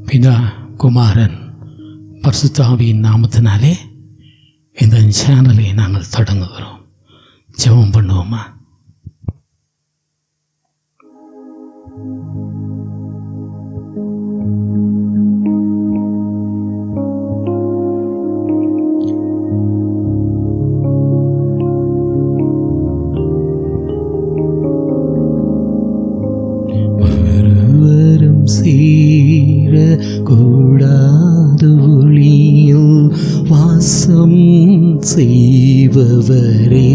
பிதா குமாரன் பரிசுத்த ஆவியின் நாமத்தினாலே இந்த சேனலை நாங்கள் தொடங்குகிறோம். ஜெபம் பண்ணுவோமா? சீர கூடாது ஒளியில் வாசம் செய்பவரே,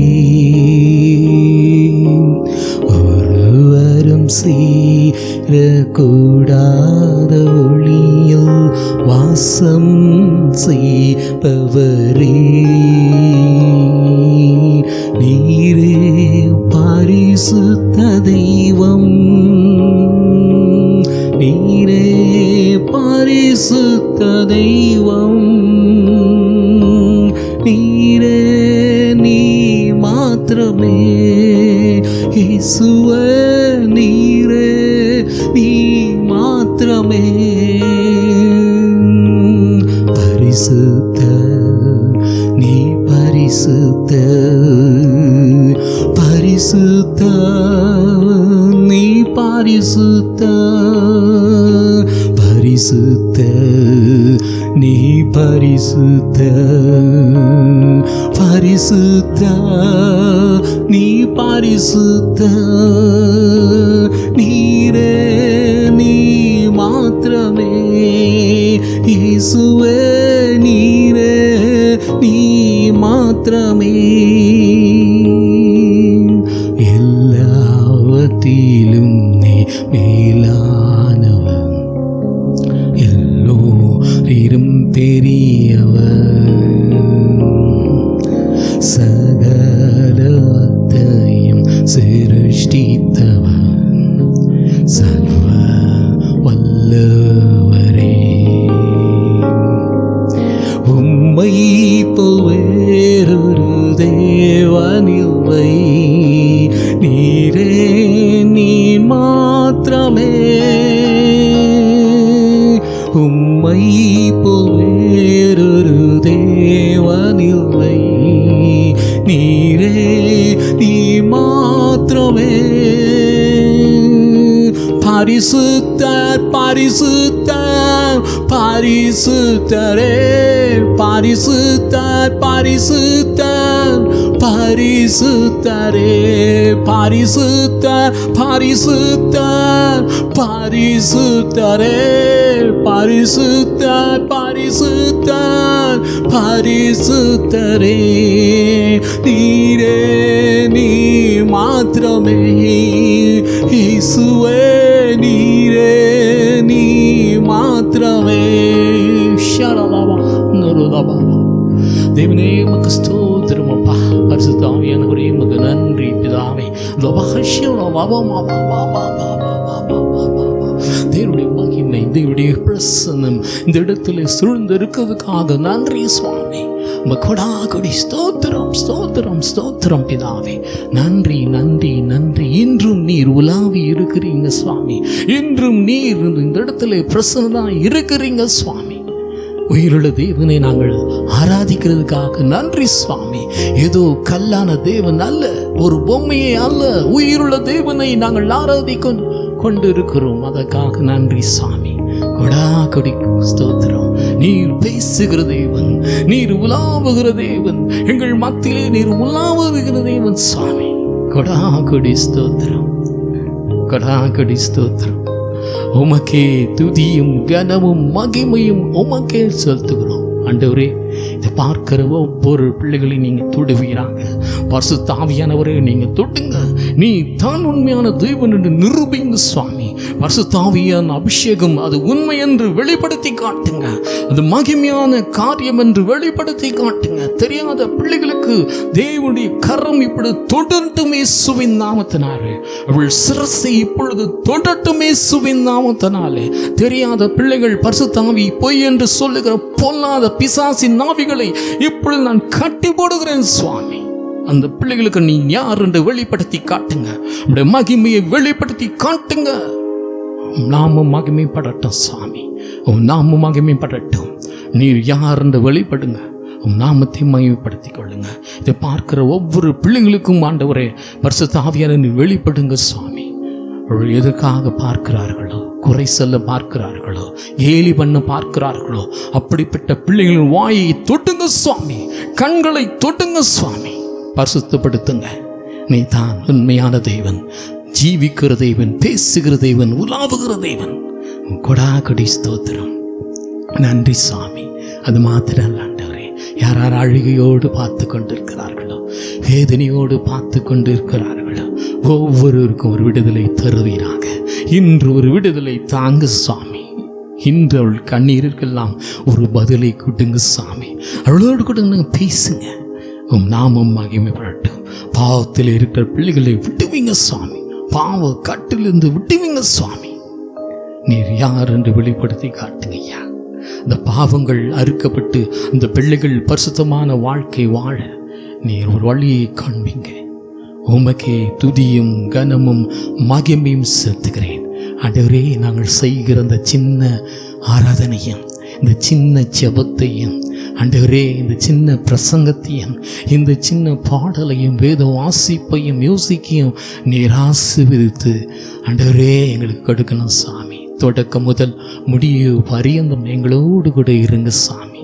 ஒருவரும் சீர கூடாத ஒளியில் வாசம் செய்பவரே, நீரே பரிசுத்த தெய்வம், நீரே பரிசுத்த தெய்வம், நீரே நீ மாத்திரமே இயேசுவே, நீரே நீ மாத்திரமே பரிசுத்த, நீ பரிசுத்த, பரிசுத்த, நீ பரிசுத்த, பரிசுத்த, நீ பரிசுத்த, பரிசுத்த, நீ பரிசுத்த, நீரே நீ மாத்திரமே இயேசுவே, நீரே நீ மாத்திரமே எல்லாவற்றிலும் நீ மேலானவன், எல்லோரிலும் பெரியவன், சகலத்தையும் சிருஷ்டித்தவன், சர்வ வல்லவரே, உம்மை போல் வேறொரு தேவனில்லை, நீரே நீ மாத்திரமே, உம்மை போல் வேறொரு தேவனில்லை, நீரே நீ மாத்திரமே பரிசுத்தர், பரிசுத்தர், பரிசுத்தரே, பரிசுத்தர், பரிசுத்தர், பரிசுத்தரே, பரிசுத்தர், பரிசுத்தர், பரிசுத்தரே, பரிசுத்தர், பரிசுத்தர், பரிசுத்தரே, நீரே நீ மாத்திரமே இயேசுவே, நீரே நீ மாத்திரமே. தேவனே உமக்கு ஸ்தோத்திரம் அப்பா, பரிசுத்த ஆவியானவரே உமக்கு நன்றி பிதாவே. தேவனுடைய மகிமை, தேவனுடைய பிரசன்னம் இந்த இடத்துல சூழ்ந்து இருக்கிறதுக்காக நன்றி சுவாமி. கொடா கொடி ஸ்தோத்திரம், ஸ்தோத்திரம், ஸ்தோத்திரம் பிதாவே. நன்றி, நன்றி, நன்றி. இன்றும் நீர் உலாவி இருக்கிறீங்க சுவாமி, இன்றும் நீர் இந்த இடத்துல பிரசன்னா இருக்கிறீங்க சுவாமி. உயிருள்ள தேவனை நாங்கள் ஆராதிக்கிறதுக்காக நன்றி சுவாமி. ஏதோ கல்லான தேவன் அல்ல, ஒரு பொம்மையே அல்ல, உயிருள்ள தேவனை நாங்கள் ஆராதிக்க கொண்டு இருக்கிறோம். அதற்காக நன்றி சுவாமி. கொடா கொடி ஸ்தோத்திரம். நீர் பேசுகிற தேவன், நீர் உலாவுகிற தேவன், எங்கள் மத்தியிலே நீர் உலாவுகிற தேவன் சுவாமி. கொடா கொடி ஸ்தோத்திரம், கொடா கொடி ஸ்தோத்திரம். உமக்கே துதியும் கனமும் மகிமையும் உமக்கே செலுத்துகிறோம். ஆண்டவரே, இதை பார்க்கிற ஒவ்வொரு பிள்ளைகளையும் நீங்க தொடுவீராங்க. பரிசுத்த ஆவியானவரே நீங்க தொடுங்க. நீ தான் உண்மையான தேவன் என்று நிரூபிங்க சுவாமி. பரிசுத்த ஆவியான அபிஷேகம் அது உண்மை என்று வெளிப்படுத்தி காட்டுங்க, அது மகிமையான காரியம் என்று வெளிப்படுத்தி காட்டுங்க. தெரியாத பிள்ளைகளுக்கு தேவனுடைய கரம் இப்பொழுது தொடரட்டுமே இயேசுவின் நாமத்தினாலே. அவள் சிரசை இப்பொழுது தொடரட்டுமே இயேசுவின் நாமத்தினாலே. தெரியாத பிள்ளைகள் பரிசுத்த ஆவி பொய் என்று சொல்லுகிற பொல்லாத பிசாசின் நாவிகளை இப்பொழுது நான் கட்டி போடுகிறேன் சுவாமி. அந்த பிள்ளைகளுக்கு நீ யார் என்று வெளிப்படுத்தி காட்டுங்க, மகிமையை வெளிப்படுத்தி காட்டுங்க. நாம மகிமைப்படட்டும் சுவாமி. உம் நாமம் மகிமைப்படட்டும். நீர் யார் என்று வெளிப்படுங்க. உம் நாமத்தை மகிமைப்படுத்திக் கொள்ளுங்க. இதை பார்க்கிற ஒவ்வொரு பிள்ளைங்களுக்கும் ஆண்டவரே பரிசுத்த ஆவியானவரே நீர் வெளிப்படுங்க சுவாமி. அவர்கள் எதற்காக பார்க்கிறார்களோ, குறை சொல்ல பார்க்கிறார்களோ, கேலி பண்ண பார்க்கிறார்களோ, அப்படிப்பட்ட பிள்ளைகளின் வாயை தொட்டுங்க சுவாமி, கண்களை தொட்டுங்க சுவாமி, பரிசுத்தப்படுத்துங்க. நீ தான் உண்மையான தேவன், ஜீவிக்கிற தேவன், பேசுகிற தேவன், உலாவுகிற தேவன். கொடாகொடி ஸ்தோத்திரம். நன்றி சுவாமி. அது மாத்திரம் அல்ல ஆண்டவரே, யார் யார் அழுகையோடு பார்த்து கொண்டிருக்கிறார்களோ, வேதனையோடு பார்த்து கொண்டிருக்கிறார்களோ, ஒவ்வொருவருக்கும் ஒரு விடுதலை தருவீராக. இன்று ஒரு விடுதலை தாங்க சுவாமி. இன்று அவள் கண்ணீருக்கெல்லாம் ஒரு பதிலை கொடுங்க சுவாமி. அவளோடு கூட நீங்கள் பேசுங்க. உம் நாமம் மகிமைப்படட்டும். பாவத்தில் இருக்கிற பிள்ளைகளை விட்டுவீங்க சுவாமி, பாவ கட்டிலிருந்து விட்டுவீங்க சுவாமி. நீர் யார் என்று வெளிப்படுத்தி காட்டுங்க ஐயா. இந்த பாவங்கள் அறுக்கப்பட்டு இந்த பிள்ளைகள் பரிசுத்தமான வாழ்க்கை வாழ நீர் ஒரு வழியை காண்பீங்க. உமக்கே துதியும் கனமும் மகிமையும் செலுத்துகிறேன் ஆண்டவரே. நாங்கள் செய்கிற அந்த சின்ன ஆராதனையும், இந்த சின்ன ஜெபத்தையும் ஆண்டவரே, இந்த சின்ன பிரசங்கத்தையும், இந்த சின்ன பாடலையும், வேத வாசிப்பையும், மியூசிக்கையும் நீர் ஆசீர்வதித்து ஆண்டவரே எங்களுக்கு கொடுக்கணும் சாமி. தொடக்கம் முதல் முடிவு பரியந்தம் எங்களோடு கூட இருங்க சாமி.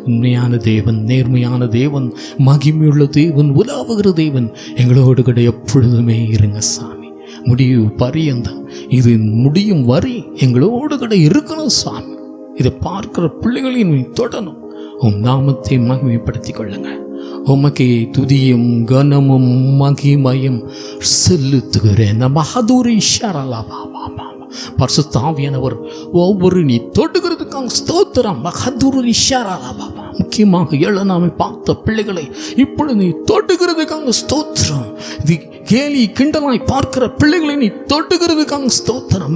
உண்மையான தேவன், நேர்மையான தேவன், மகிமையுள்ள தேவன், உலாவுகிற தேவன், எங்களோடு கூட எப்பொழுதுமே இருங்க சாமி. முடிவு பரியந்தம், இது முடியும் வரை எங்களோடு கூட இருக்கணும் சாமி. இதை பார்க்கிற பிள்ளைகளையும் தொடணும். உம் நாமத்தை மகிமைப்படுத்திக் கொள்ளுங்க. உமக்கே துதியும் கனமும் மகிமையும் செலுத்துகிறேன். பரிசுத்த ஆவியானவர் ஒவ்வொரு நீ தொடுகிறதுக்காக ஸ்தோத்திரம். முக்கியமாக ஏழனாமை பார்த்த பிள்ளைகளை இப்பொழுது நீ தொடுகிறதுக்காக ஸ்தோத்திரம். இது கேலி கிண்டலாய் பார்க்கிற பிள்ளைகளை நீ தொடுகிறதுக்காக ஸ்தோத்திரம்.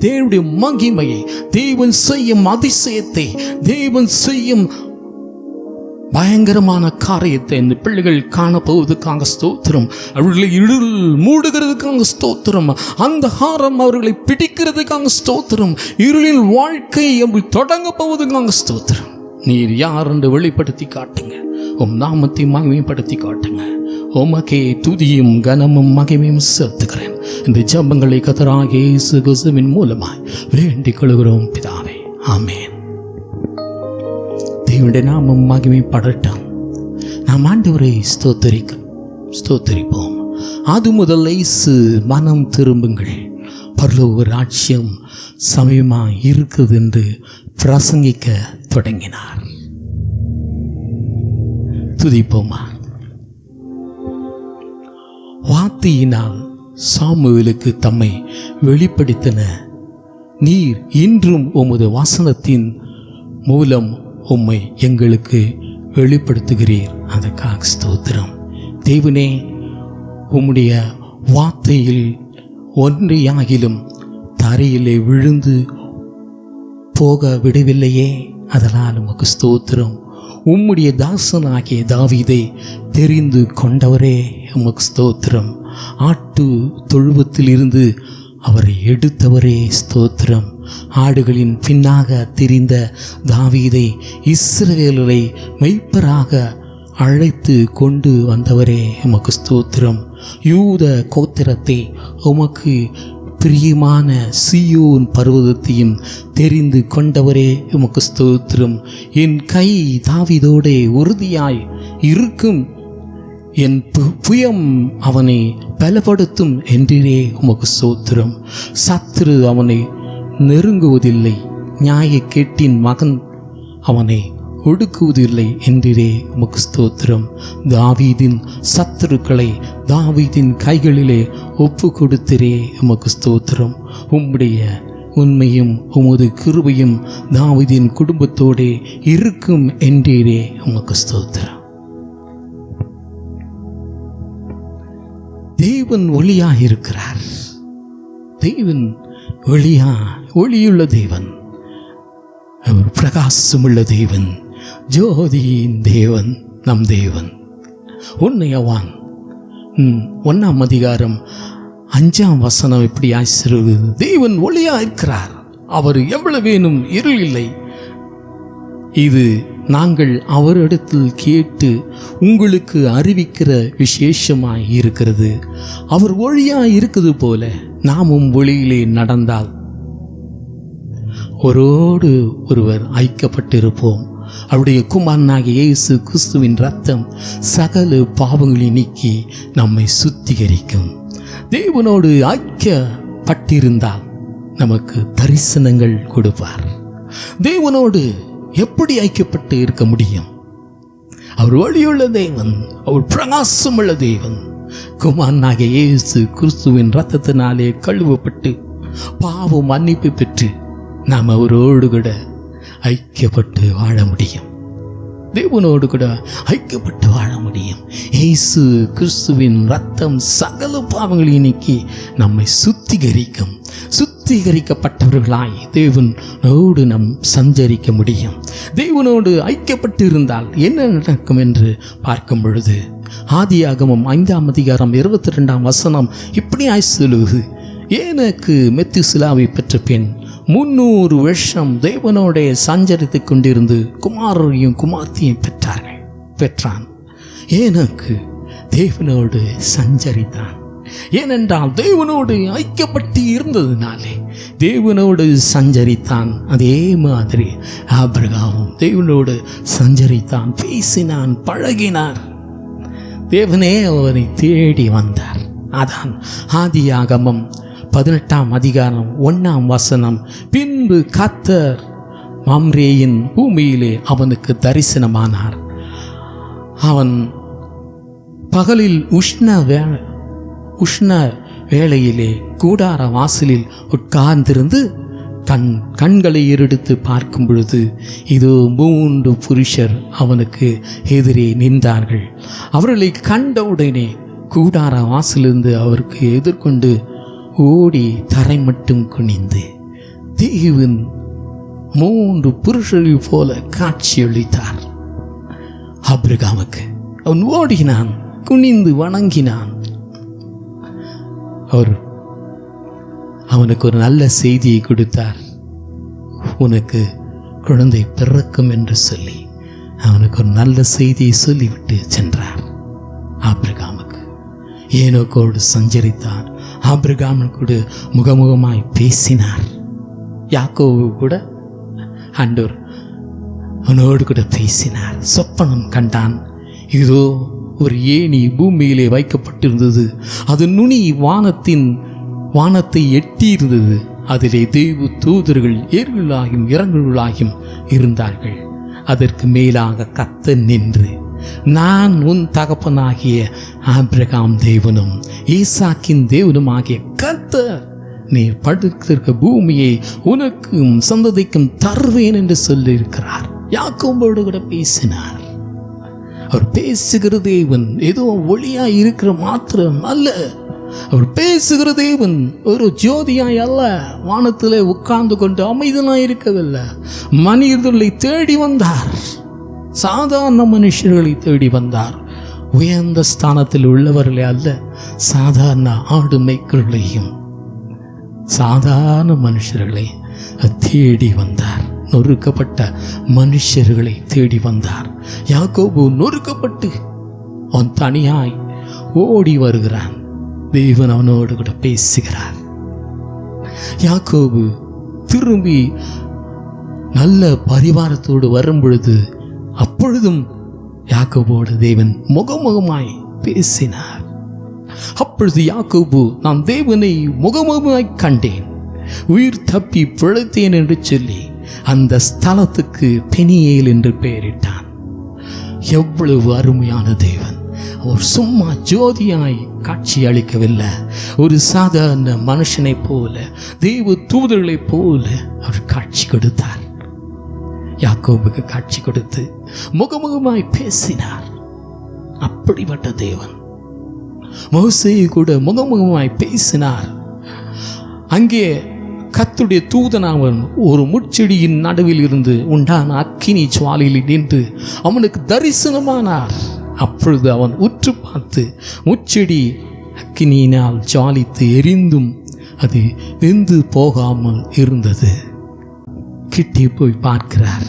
தேவனுடைய மகிமையை, தேவன் செய்யும் அதிசயத்தை, தேவன் செய்யும் பயங்கரமான காரியத்தை இந்த பிள்ளைகள் காணப்போவதற்காக ஸ்தோத்திரம். அவர்களை இருள் மூடுகிறதுக்காக ஸ்தோத்திரம். அந்த ஹாரம் அவர்களை பிடிக்கிறதுக்காக ஸ்தோத்திரம். இருளின் வாழ்க்கை அவர்கள் தொடங்க போவதுக்காக ஸ்தோத்திரம். நீர் யார் என்று வெளிப்படுத்தி காட்டுங்க. உம் நாமத்தை மகிமைப்படுத்தி காட்டுங்க. உமக்கே துதியும் கனமும் மகிமையும் செலுத்துகிறேன். இந்த ஜெபங்களை கர்த்தராகிய இயேசு கிறிஸ்துவின் மூலமாய் வேண்டிக் கொள்கிறோம் பிதாவே, ஆமென். தேவனுடைய நாமம் மகிமைப்படட்டும். நாம் ஆண்டவரை ஸ்தோத்தரிப்போம். அது முதல் இயேசு மனம் திரும்புங்கள், பரலோக ராஜ்யம் சமயமாக இருக்குது என்று பிரசங்கிக்க தொடங்கினார். துதிப்போமா. வார்த்தையினால் சாமுவேலுக்கு தம்மை வெளிப்படுத்தின நீர் இன்றும் உமது வசனத்தின் மூலம் உம்மை எங்களுக்கு வெளிப்படுத்துகிறீர். அதற்காக ஸ்தோத்திரம். தேவனே, உம்முடைய வார்த்தையில் ஒன்றையாகிலும் தரையிலே விழுந்து போக விடவில்லையே, அதனால் உமக்கு ஸ்தோத்திரம். உம்முடைய தாசனாகிய தாவீதை தெரிந்து கொண்டவரே உமக்கு ஸ்தோத்திரம். ஆட்டு தொழுவத்தில் இருந்து அவரை எடுத்தவரே ஸ்தோத்திரம். ஆடுகளின் பின்னாக திரிந்த தாவீதை இஸ்ரவேலரை மெய்ப்பராக அழைத்து கொண்டு வந்தவரே உமக்கு ஸ்தோத்திரம். யூத கோத்திரத்தை உமக்கு பிரியமான சீயோன் பர்வதத்தையும் தெரிந்து கொண்டவரே உமக்கு ஸ்தோத்திரம். என் கை தாவீதோட உறுதியாய் இருக்கும், என் புயம் அவனை பலப்படுத்தும் என்றே உமக்கு ஸ்தோத்திரம். சத்துரு அவனை நெருங்குவதில்லை, நியாய கேட்டின் மகன் அவனை ஒடுக்குவதில்லை என்றே உமக்கு ஸ்தோத்திரம். தாவீதின் சத்துருக்களை தாவீதின் கைகளிலே ஒப்பு கொடுத்திரே உமக்கு ஸ்தோத்திரம். உம்முடைய உண்மையும் உமது கிருபையும் தாவீதின் குடும்பத்தோடே இருக்கும் என்றே உமக்கு ஸ்தோத்திரம். தேவன் ஒளியாக இருக்கிறார். தேவன் ஒளியுள்ள தேவன், அவர் பிரகாசமுள்ள தேவன், ஜோதியின் தேவன், நம் தேவன். 1 யோவான் 1 அதிகாரம் 5ஆம் வசனம் இப்படி ஆசிர்வது, தேவன் ஒளியா இருக்கிறார், அவர் எவ்வளவேனும் இருள் இல்லை. இது நாங்கள் அவரிடத்தில் கேட்டு உங்களுக்கு அறிவிக்கிற விசேஷமாய் இருக்கிறது. அவர் ஒளியாய் இருக்குது போல நாமும் ஒளியிலே நடந்தால் ஒரோடு ஒருவர் ஐக்கியப்பட்டிருப்போம். அவருடைய குமாரனாகிய இயேசு கிறிஸ்துவின் இரத்தம் சகல பாவங்களை நீக்கி நம்மை சுத்திகரிக்கும். தேவனோடு ஐக்கியப்பட்டிருந்தால் நமக்கு தரிசனங்கள் கொடுப்பார். தேவனோடு எப்படி ஐக்கியப்பட்டு இருக்க முடியும்? அவர் ஒளியுள்ள தேவன், அவர் பிரகாசமுள்ள தேவன். குமாரனாகிய இயேசு கிறிஸ்துவின் இரத்தத்தினாலே கழுவப்பட்டு பாவம் மன்னிப்பு பெற்று நாம் அவரோடு கூட ஐக்கியப்பட்டு வாழ முடியும். தேவனோடு கூட ஐக்கியப்பட்டு வாழ முடியும். இயேசு கிறிஸ்துவின் இரத்தம் சகல பாவங்களை நீக்கி நம்மை சுத்திகரிக்கும். சுத்திகரிக்கப்பட்டவர்களாய் தேவனோடு நாம் சஞ்சரிக்க முடியும். தேவனோடு ஐக்கியப்பட்டு இருந்தால் என்ன நடக்கும் என்று பார்க்கும் பொழுது, ஆதியாகமம் 5ஆம் அதிகாரம் 22ஆம் வசனம் இப்படி சொல்லுவது, எனக்கு மெத்துசிலாவை பெற்ற பெண் 300 வருஷம் தேவனோட சஞ்சரித்து கொண்டிருந்து குமாரரையும் குமார்த்தியும் பெற்றான். எனக்கு தேவனோடு சஞ்சரித்தான். ஏனென்றால் தேவனோடு ஐக்கியப்பட்டு இருந்ததுனாலே தேவனோடு சஞ்சரித்தான். அதே மாதிரி ஆபிரகாமும் தேவனோடு சஞ்சரித்தான், பேசினான், பழகினார். தேவனே அவனை தேடி வந்தார். அதான் ஆதியாகமம் 18ஆம் அதிகாரம் 1ஆம் வசனம், பின்பு கர்த்தர் மம்ரேயின் பூமியிலே அவனுக்கு தரிசனமானார். அவன் பகலில் உஷ்ண வேளையிலே கூடார வாசலில் உட்கார்ந்திருந்து கண்களை எடுத்து பார்க்கும் பொழுது இதோ 3 புருஷர் அவனுக்கு எதிரே நின்றார்கள். அவர்களை கண்டவுடனே கூடார வாசலிருந்து அவருக்கு எதிர்கொண்டு ஓடி தரை மட்டும் குனிந்து தேவன் 3 புருஷர்கள் போல காட்சியளித்தார் ஆபிரகாமுக்கு. அவன் ஓடினான், குனிந்து வணங்கினான். அவனுக்கு ஒரு நல்ல செய்தியை கொடுத்தார். உனக்கு குழந்தை பிறக்கும் என்று சொல்லி அவனுக்கு ஒரு நல்ல செய்தியை சொல்லிவிட்டு சென்றார். ஆபிரகாமுக்கு ஏனோக்கோடு சஞ்சரித்தார். ஆபிரகாமுக்கு முகமுகமாய் பேசினார். யாக்கோபு கூட ஆண்டவர் அவனோடு கூட பேசினார். சொப்பனம் கண்டான். இதோ ஒரு ஏணி பூமியிலே வைக்கப்பட்டிருந்தது. அது நுனி வானத்தை எட்டி இருந்தது. அதிலே தெய்வ தூதர்கள் ஏறுகளாயும் இறங்குகளாயும் இருந்தார்கள். அதற்கு மேலாக கர்த்தர் நின்று, நான் உன் தகப்பனாகிய ஆபிரகாம் தேவனும் ஈசாக்கின் தேவனும் ஆகிய கர்த்தர், நீ படுத்திருக்க பூமியை உனக்கும் சந்ததிக்கும் தருவேன் என்று சொல்லியிருக்கிறார். யாக்கோபோடு கூட பேசினார். அவர் பேசுகிற தேவன் ஏதோ ஒளியா இருக்கிற மாத்திரம் அல்ல. அவர் பேசுகிற தேவன் ஒரு ஜோதியாய் அல்ல, வானத்திலே உட்கார்ந்து கொண்டு அமைதலாய் இருக்கவில்லை. மனிதர்களை தேடி வந்தார். சாதாரண மனுஷர்களை தேடி வந்தார். உயர்ந்த ஸ்தானத்தில் உள்ளவர்களே அல்ல, சாதாரண ஆடு மேய்க்கர்களையும் சாதாரண மனுஷர்களை தேடி வந்தார். நொறுக்கப்பட்ட மனுஷர்களை தேடி வந்தார். யாக்கோபு நொறுக்கப்பட்டு அவன் தனியாய் ஓடி வருகிறான். தேவன் அவனோடு கூட பேசுகிறார். யாக்கோபு திரும்பி நல்ல பரிவாரத்தோடு வரும் பொழுது அப்பொழுதும் யாக்கோபோடு தேவன் முகமுகமாய் பேசினார். அப்பொழுது யாக்கோபு, நான் தேவனை முகமுகமாய் கண்டேன், உயிர் தப்பி பிழைத்தேன் என்று சொல்லி அந்த ஸ்தலத்துக்கு பெனியேல் என்று பெயரிட்டான். எவ்வளவு அருமையான தேவன்! அவர் சும்மா ஜோதியாய் காட்சி அளிக்கவில்லை. ஒரு சாதாரண மனுஷனைப் போல, தெய்வ தூதர்களைப் போல அவர் காட்சி கொடுத்தார். யாக்கோபுக்கு காட்சி கொடுத்து முகமுகமாய் பேசினார். அப்படிப்பட்ட தேவன் மோசேயை கூட முகமுகமாய் பேசினார். அங்கே கர்த்தருடைய தூதனாவன் ஒரு முட்செடியின் நடுவில் இருந்து உண்டான அக்கினி ஜுவாலையில் நின்று அவனுக்கு தரிசனமானார். அப்பொழுது அவன் உற்று பார்த்து முட்செடி அக்கினியினால் ஜாலித்து எரிந்தும் அது வெந்து போகாமல் இருந்தது. கிட்டி போய் பார்க்கிறார்.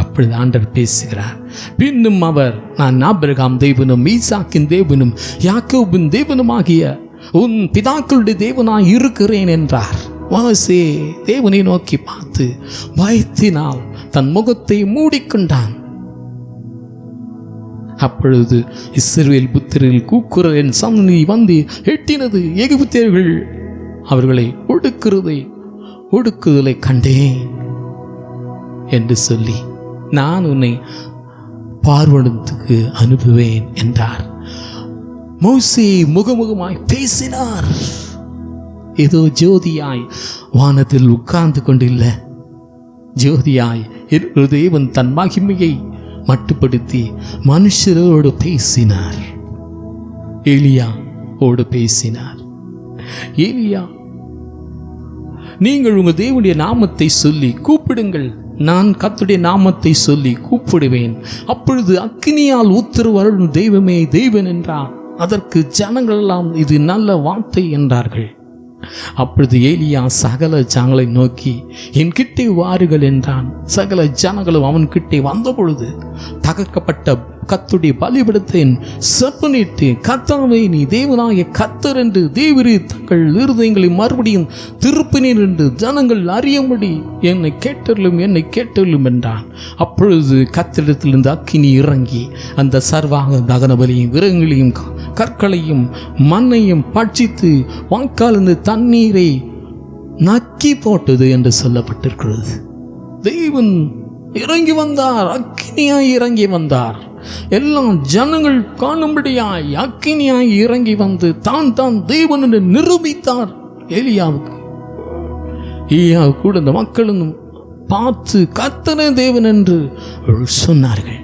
அப்பொழுது ஆண்டவர் பேசுகிறார். பின்னும் அவர், நான் ஆபிரகாம் தேவனும் ஈசாக்கின் தேவனும் யாக்கோபின் தேவனுமாகிய உன் பிதாக்களுடைய தேவனாய் இருக்கிறேன் என்றார். மோசே தேவனை நோக்கி பார்த்து பயத்தினால் தன் முகத்தை மூடிக்கொண்டான். அப்பொழுது இஸ்ரவேல் புத்திரர்கள் கூக்குரல் என் சந்ததி வந்து எட்டினது. எகிப்தியர்கள் அவர்களை ஒடுக்குதலை கண்டேன் என்று சொல்லி நான் உன்னை பார்வனத்துக்கு அனுப்புவேன் என்றார். மோசே முகமுகமாய் பேசினார். ஏதோ ஜோதியாய் வானத்தில் உட்கார்ந்து கொண்டில்ல, ஜோதியாய் தேவன் தன் மகிமையை மட்டுப்படுத்தி மனுஷரோடு பேசினார். எலியாவோடு பேசினார். எலியா, நீங்கள் உங்கள் தேவனுடைய நாமத்தை சொல்லி கூப்பிடுங்கள், நான் கர்த்தருடைய நாமத்தை சொல்லி கூப்பிடுவேன், அப்பொழுது அக்கினியால் உத்தரவருளும் தெய்வமே தெய்வன் என்றார். அதற்கு ஜனங்கள் எல்லாம் இது நல்ல வார்த்தை என்றார்கள். அப்பொழுது ஏலியா சகல ஜனங்களை நோக்கி என் கிட்டே வாருங்கள் என்றான். சகல ஜனங்களும் அவன் கிட்டே வந்த பொழுது தகர்க்கப்பட்ட கர்த்தருடைய பலிபீடத்தை செப்பனிட்டு, கர்த்தாவே நீ தேவனாகிய கர்த்தர் என்று தேவரீ தங்கள் இருதயங்களை மறுபடியும் திருப்பினீர் என்று ஜனங்கள் அறியும்படி என்னை கேட்டருளும் என்றான். அப்பொழுது கர்த்தரிடத்திலிருந்து அக்கினி இறங்கி அந்த சர்வாங்க தகன பலியும் விறகுகளையும் கற்களையும் மண்ணையும் பட்சித்து வாய்க்காலிருந்து தண்ணீரை நக்கி போட்டது என்று சொல்லப்பட்டிருக்கிறது. தேவன் இறங்கி வந்தார், அக்கினியாய் இறங்கி வந்தார். எல்லாம் ஜனங்கள் காணும்படியாய் அக்கினியாய் இறங்கி வந்து தான் தேவன் என்று நிரூபித்தார். எலியாவுக்கு கூட இந்த மக்களும் பார்த்து கர்த்தரே தேவன் என்று சொன்னார்கள்.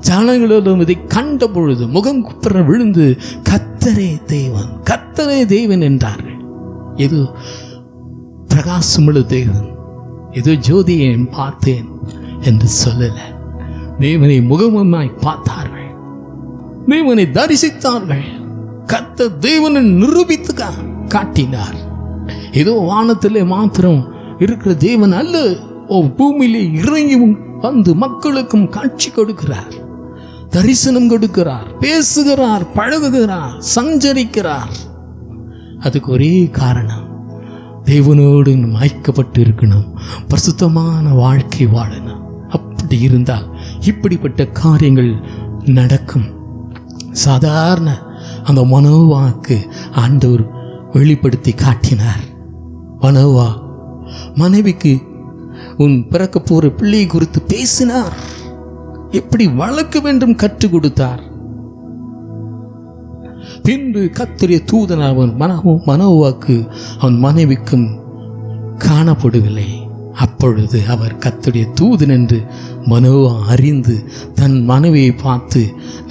ஜனங்களும் இதை கண்ட பொழுது முகம் குப்புற விழுந்து கர்த்தரே தேவன் என்றார்கள். இது பிரகாசமுள்ள தேவன், இது ஜோதியை பார்த்தேன் என்று சொல்லல. தேவனை முகமுமாய் பார்த்தார்கள், தேவனை தரிசித்தார்கள், கர்த்தர் தேவனை நிரூபித்து காட்டினார். ஏதோ வானத்திலே மாத்திரம் இருக்கிற தேவன் அல்ல, பூமியிலே இறங்கி வந்து மக்களுக்கும் காட்சி கொடுக்கிறார், தரிசனம் கொடுக்கிறார், பேசுகிறார், பழகுகிறார், சஞ்சரிக்கிறார். அதுக்கு ஒரே காரணம், தேவனோடு ஐக்கப்பட்டு இருக்கணும், பரிசுத்தமான வாழ்க்கை வாழணும். அப்படி இருந்தால் இப்படிப்பட்ட காரியங்கள் நடக்கும். சாதாரண அந்த மனோவாக்கு ஆண்டவர் வெளிப்படுத்தி காட்டினார். மனோவா மனைவிக்கு உன் பிறக்க போற பிள்ளையை குறித்து பேசினார். எப்படி வளர்க்க வேண்டும் கற்றுக் கொடுத்தார். பின்பு கர்த்தருடைய தூதன் அவன் மனோவாக்கு அவன் மனைவிக்கும் காணப்படவில்லை. அப்பொழுது அவர் கர்த்தருடைய தூதன் என்று மனோவா அறிந்து தன் மனைவியை பார்த்து,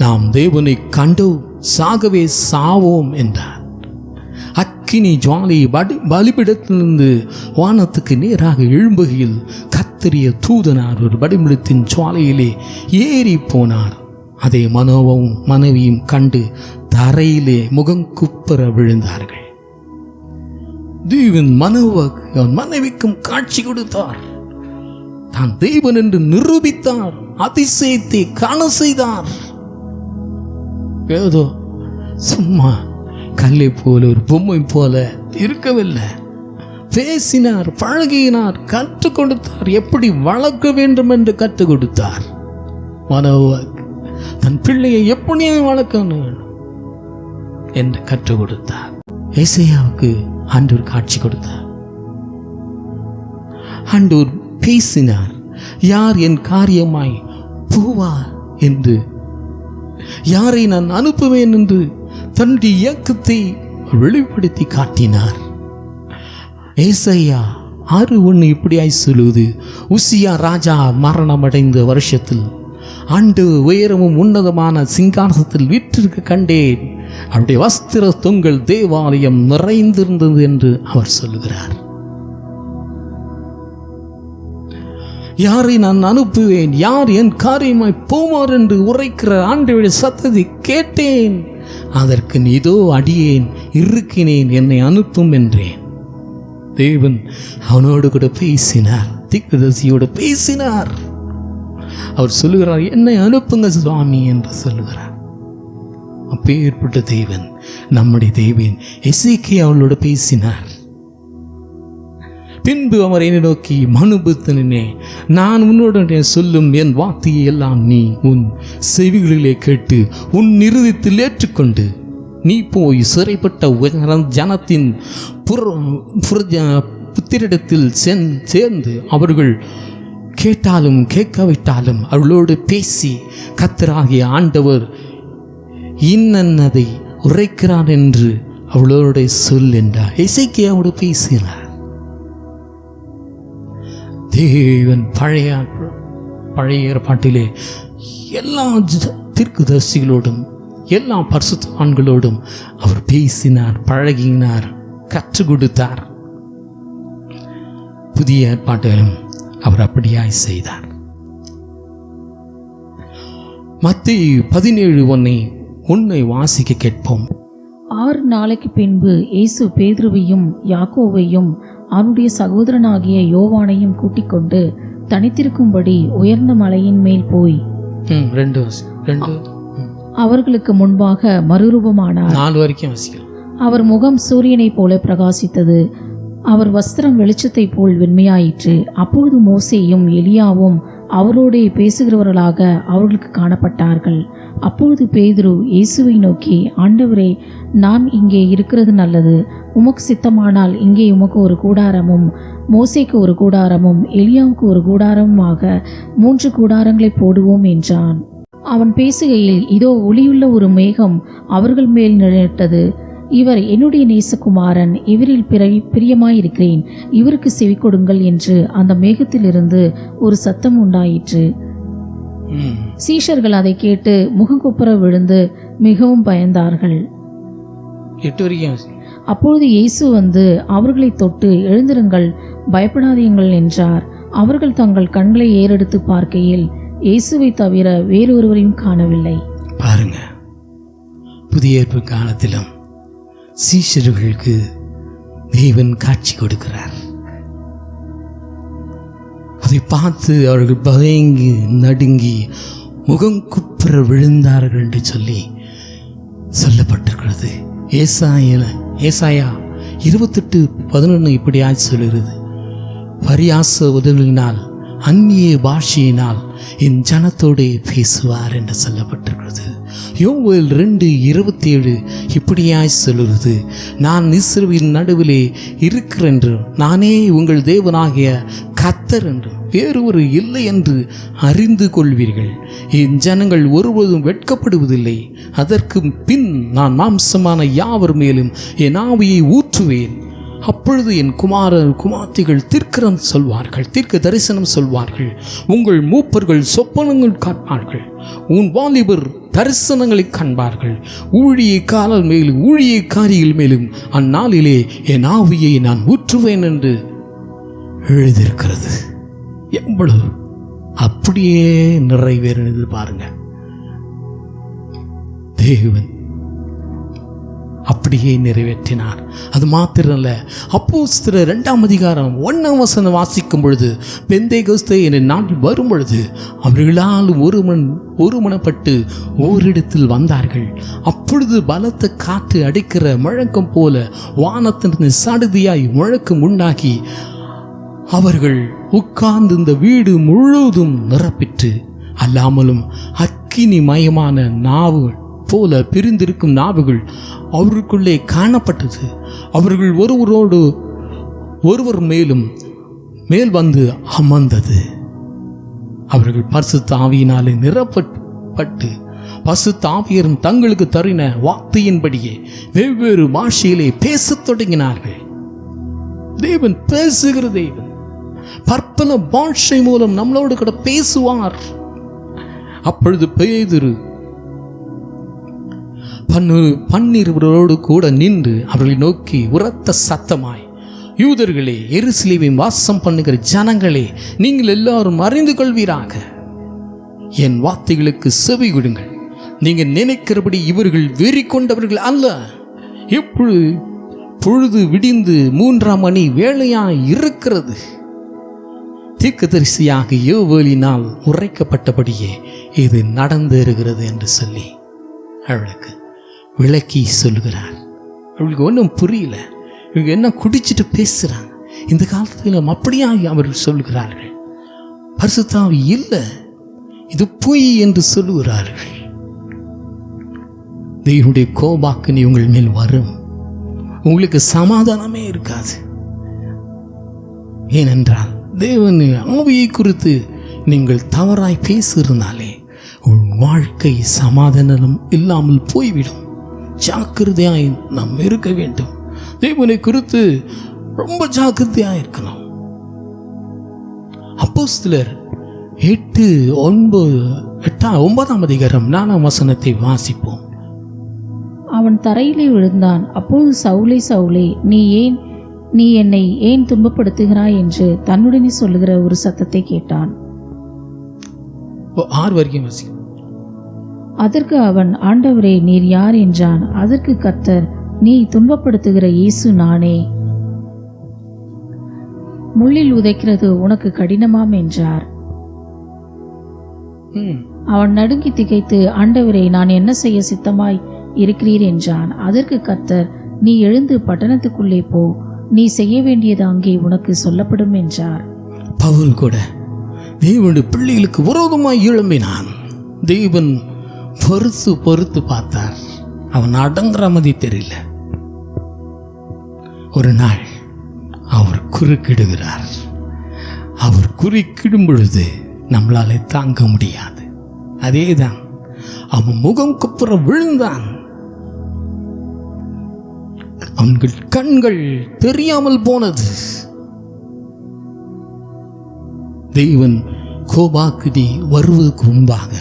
நாம் தேவனை கண்டோம், சாகவே சாவோம் என்றார். அக்கினி ஜுவாலை பலிபீடத்திலிருந்து வானத்துக்கு நேராக எழும்புகையில் கர்த்தருடைய தூதனார் ஒரு பலிபீடத்தின் ஜுவாலையிலே ஏறி போனார். அதை மனோவும் மனைவியும் கண்டு தரையிலே முகம் குப்புற விழுந்தார்கள். தேவன் மனோவாக்கு அவன் மனைவிக்கும் காட்சி கொடுத்தார். தான் தேவன் என்று நிரூபித்தார், அதிசயத்தை காண செய்தார். ஏதோ சும்மா கல்லை போல ஒரு பொம்மை போல இருக்கவில்லை. பேசினார், பழகினார், கற்றுக் கொடுத்தார், எப்படி வளர்க்க வேண்டும் என்று கற்றுக் கொடுத்தார். மனோவாக்கு தன் பிள்ளையை எப்படி வளர்க்கணும் என்று கற்றுக் கொடுத்தார். ஏசாயாவுக்கு ஆண்டவர் காட்சி கொடுத்தார். ஆண்டவர் பேசினார். யார் என் காரியமாய் போவார் என்று, யாரை நான் அனுப்புவேன் என்று தன்னுடைய இயக்கத்தை வெளிப்படுத்தி காட்டினார். ஏசாயா 6:1 இப்படியாய் சொல்லுவது, உசியா ராஜா மரணம் அடைந்த வருஷத்தில் ஆண்டு உயரமும் உன்னதமான சிங்காசனத்தில் வீற்றிருக்க கண்டேன், அவருடைய வஸ்திர தொங்கல் தேவாலயம் நிறைந்திருந்தது என்று அவர் சொல்லுகிறார். யாரை நான் அனுப்புவேன், யார் என் காரியமாய் போமார் என்று உரைக்கிற ஆண்டவருடைய சத்தத்தை கேட்டேன். அதற்கு இதோ அடியேன் இருக்கிறேன், என்னை அனுப்பும் என்றேன். தேவன் அவனோடு கூட பேசினார், தீர்க்கதரிசியோடு பேசினார். அவர் சொல்லுகிறார், என்னை அனுப்புங்க சுவாமி என்று சொல்லுகிறார். அப்பேற்பட்ட தேவன் நம்முடைய தேவன். எசேக்கியாவோடு பேசினார். பின்பு அவர் என்னை நோக்கி, மனுபுத்தனே, நான் உன்னுடனே சொல்லும் என் வார்த்தையை எல்லாம் நீ உன் செவிகளிலே கேட்டு உன் இருதயத்தில் ஏற்றுக்கொண்டு நீ போய் சிறைப்பட்ட ஜனத்தின் புத்திரிடத்தில் சேர்ந்து அவர்கள் கேட்டாலும் கேட்காவிட்டாலும் அவர்களோடு பேசி கர்த்தராகிய ஆண்டவர் இன்னதை உரைக்கிறார் என்று அவளோட சொல் என்றார். எசேக்கியாவோடு பேசினார். தேவன் பழைய ஏற்பாட்டிலே எல்லா தீர்க்கதரிசிகளோடும் எல்லா பரிசுத்தவான்களோடும் அவர் பேசினார், பழகினார், கற்றுக் கொடுத்தார். புதிய ஏற்பாட்டிலும் அவர் அப்படியாய் செய்தார். மத்தேயு 17:1 வாசிக்க கேட்போம். 6 நாளைக்கு பின்பு இயேசு பேதுருவையும் யாக்கோவையும் அவனுடைய சகோதரனாகிய யோவானையும் கூட்டிக் கொண்டு தனித்திருக்கும்படி உயர்ந்த மலையின் மேல் போய் அவர்களுக்கு முன்பாக மறுரூபமானார். 4 வரைக்கும் வாசிக்கலாம். அவர் முகம் சூரியனைப் போல பிரகாசித்தது, அவர் வஸ்திரம் வெளிச்சத்தைப் போல் வெண்மையாயிற்று. அப்பொழுது மோசேயும் எலியாவும் அவரோடே பேசுகிறவர்களாக அவர்களுக்கு காணப்பட்டார்கள். அப்பொழுது பேதுரு இயேசுவை நோக்கி, ஆண்டவரே, நாம் இங்கே இருக்கிறது நல்லது. உமக்கு சித்தமானால் இங்கே உமக்கு ஒரு கூடாரமும் மோசேக்கு ஒரு கூடாரமும் எலியாவுக்கு ஒரு கூடாரமுமாக 3 கூடாரங்களை போடுவோம் என்றான். அவன் பேசுகையில் இதோ ஒளியுள்ள ஒரு மேகம் அவர்கள் மேல் நிழலிட்டது. இவர் என்னுடைய நேசகுமாரன், இவரில் பிரியமாயிருக்கிறேன், இவருக்கு செவி கொடுங்கள் என்று அந்த மேகத்திலிருந்து ஒரு சத்தம் உண்டாயிற்று. சீஷர்கள் அதை கேட்டு முகங்குப்புற விழுந்து மிகவும் பயந்தார்கள். அப்பொழுது இயேசு வந்து அவர்களை தொட்டு, எழுந்திருங்கள், பயப்படாதீங்கள் என்றார். அவர்கள் தங்கள் கண்களை ஏறெடுத்து பார்க்கையில் இயேசுவை தவிர வேறொருவரையும் காணவில்லை. பாருங்க, புதிய ஏற்பாட்டு காலத்திலும் சீஷர்களுக்கு தேவன் காட்சி கொடுக்கிறார். அதை பார்த்து அவர்கள் பயங்கி நடுங்கி முகம் குப்புற விழுந்தார்கள் என்று சொல்லி சொல்லப்பட்டிருக்கிறது. ஏசாயா 28:11 இப்படியாய் சொல்லுகிறது, பரியாச உதவினால் அந்நிய பாஷையினால் என் ஜனத்தோடு பேசுவார் என்று சொல்லப்பட்டிருக்கிறது. யோவேல் 2:27 இப்படியாய் சொல்லுகிறது, நான் இஸ்ரவேலின் நடுவிலே இருக்கிறேன் என்று, நானே உங்கள் தேவனாகிய கர்த்தர் என்று, வேறொரு இல்லை என்று அறிந்து கொள்வீர்கள். என் ஜனங்கள் ஒருபோதும் வெட்கப்படுவதில்லை. அதற்கு பின் நான் மாம்சமான யாவர் மேலும் என் ஆவியை ஊற்றுவேன். அப்பொழுது என் குமார்த்திகள் தீர்க்க தரிசனம் சொல்வார்கள். உங்கள் மூப்பர்கள் சொப்பனங்கள் காண்பார்கள். உன் வாலிபர் தரிசனங்களை காண்பார்கள். ஊழியக்காரர் மேலும் ஊழியக்காரிகள் மேலும் அந்நாளிலே என் ஆவியை நான் ஊற்றுவேன் என்று எழுதியிருக்கிறது. எவ்வளவு அப்படியே நிறைவேறினது பாருங்க. தேவன் அப்படியே நிறைவேற்றினார். அது மாத்திரமல்ல, அப்போஸ்தலர் 2:1 வாசிக்கும் பொழுது, பெந்தேகோஸ்தே என்ற நாட்டில் வரும் பொழுது அவர்களால் ஒருமனப்பட்டு ஓரிடத்தில் வந்தார்கள். அப்பொழுது பலத்த காற்று அடிக்கிற முழக்கம் போல வானத்தின் சடுதியாய் முழக்கம் உண்டாகி அவர்கள் உட்கார்ந்து இந்த வீடு முழுவதும் நிரப்பிற்று. அல்லாமலும் அக்கினி மயமான நாவுகள் போல பிரிந்திருக்கும் நாவுகள் அவருக்குள்ளே காணப்பட்டது. அவர்கள் ஒருவரோடு ஒருவர் மேல் வந்து அமர்ந்தது. அவர்கள் பரிசுத்த ஆவியினாலே நிரப்பப்பட்டு பரிசுத்த ஆவியரும் தங்களுக்கு தரின வார்த்தையின்படியே வெவ்வேறு பாஷையிலே பேசத் தொடங்கினார்கள். தேவன் பேசுகிற தேவன் பற்பல பாஷை மூலம் நம்மளோடு கூட பேசுவார். அப்பொழுது பேதுரு 12 கூட நின்று அவர்களை நோக்கி உரத்த சத்தமாய், யூதர்களே, எருசலேமில் வாசம் பண்ணுகிற ஜனங்களே, நீங்கள் எல்லாரும் அறிந்து கொள்வீராக. என் வார்த்தைகளுக்கு செவி கொடுங்கள். நீங்கள் நினைக்கிறபடி இவர்கள் வெறி கொண்டவர்கள் அல்ல. எப்பொழுது பொழுது விடிந்து 3ஆம் மணி வேளையாய் இருக்கிறது. தீர்க்கதரிசியாக யோவேலினால் உரைக்கப்பட்டபடியே இது நடந்தேறுகிறது என்று சொல்லி அவளுக்கு விளக்கி சொல்லுகிறார். அவளுக்கு ஒன்றும் புரியல. இவங்க என்ன குடிச்சிட்டு பேசுகிறாங்க. இந்த காலத்தில் அப்படியாக அவர்கள் சொல்கிறார்கள். பரிசுத்த ஆவி இல்லை, இது பொய் என்று சொல்லுகிறார்கள். தேவனுடைய கோபாக்கினி உங்கள் மேல் வரும். உங்களுக்கு சமாதானமே இருக்காது. ஏனென்றால் தேவன் ஆவியை குறித்து நீங்கள் தவறாய் பேசுகிறனாலே உன் வாழ்க்கை சமாதானம் இல்லாமல் போய்விடும். ஜாக்கிரதையாய் நாம் இருக்க வேண்டும். தேவனை குறித்து ரொம்ப ஜாக்கிரதையாக இருக்கணும். அப்போஸ்தலர் 8-9 அதிகாரம் 4ஆம் வசனத்தை வாசிப்போம். அவன் தரையிலே விழுந்தான். அப்போது சவுலே, சவுலே, நீ என்னை ஏன் துன்பப்படுத்துகிறாய் என்று தன்னுடனே சொல்லுகிற ஒரு சத்தத்தை கேட்டான். 6 வரைக்கும் வாசிக்கும். அதற்கு அவன், ஆண்டவரே, நீர் யார் என்றான். அதற்கு கர்த்தர், நீ துன்பப்படுத்துகிற இயேசு நானே. முள்ளில் உதைக்கிறது உனக்கு கடினமாம் என்றார். அவன் நடுங்கி திகைத்து, ஆண்டவரே, நான் என்ன செய்ய சித்தமாய் இருக்கிறீர் என்றான். அதற்கு கர்த்தர், நீ எழுந்து பட்டணத்துக்குள்ளே போ, நீ செய்ய வேண்டியது அங்கே உனக்கு சொல்லப்படும் என்றார். பவுல் கூட தேவனுடைய பிள்ளைகளுக்கு விரோதமாய் எழும்பினான். தேவன் பொறுத்து பார்த்தார். அவன் அடங்குற மாதிரி தெரியல. ஒரு நாள் அவர் குறுக்கிடுகிறார். அவர் குறுக்கிடும் பொழுது நம்மளால தாங்க முடியாது. அதேதான், அவன் முகம் குப்புற விழுந்தான். அவன்கள் கண்கள் தெரியாமல் போனது. தேவன் கோபாக்கினி வருவதற்கு முன்பாக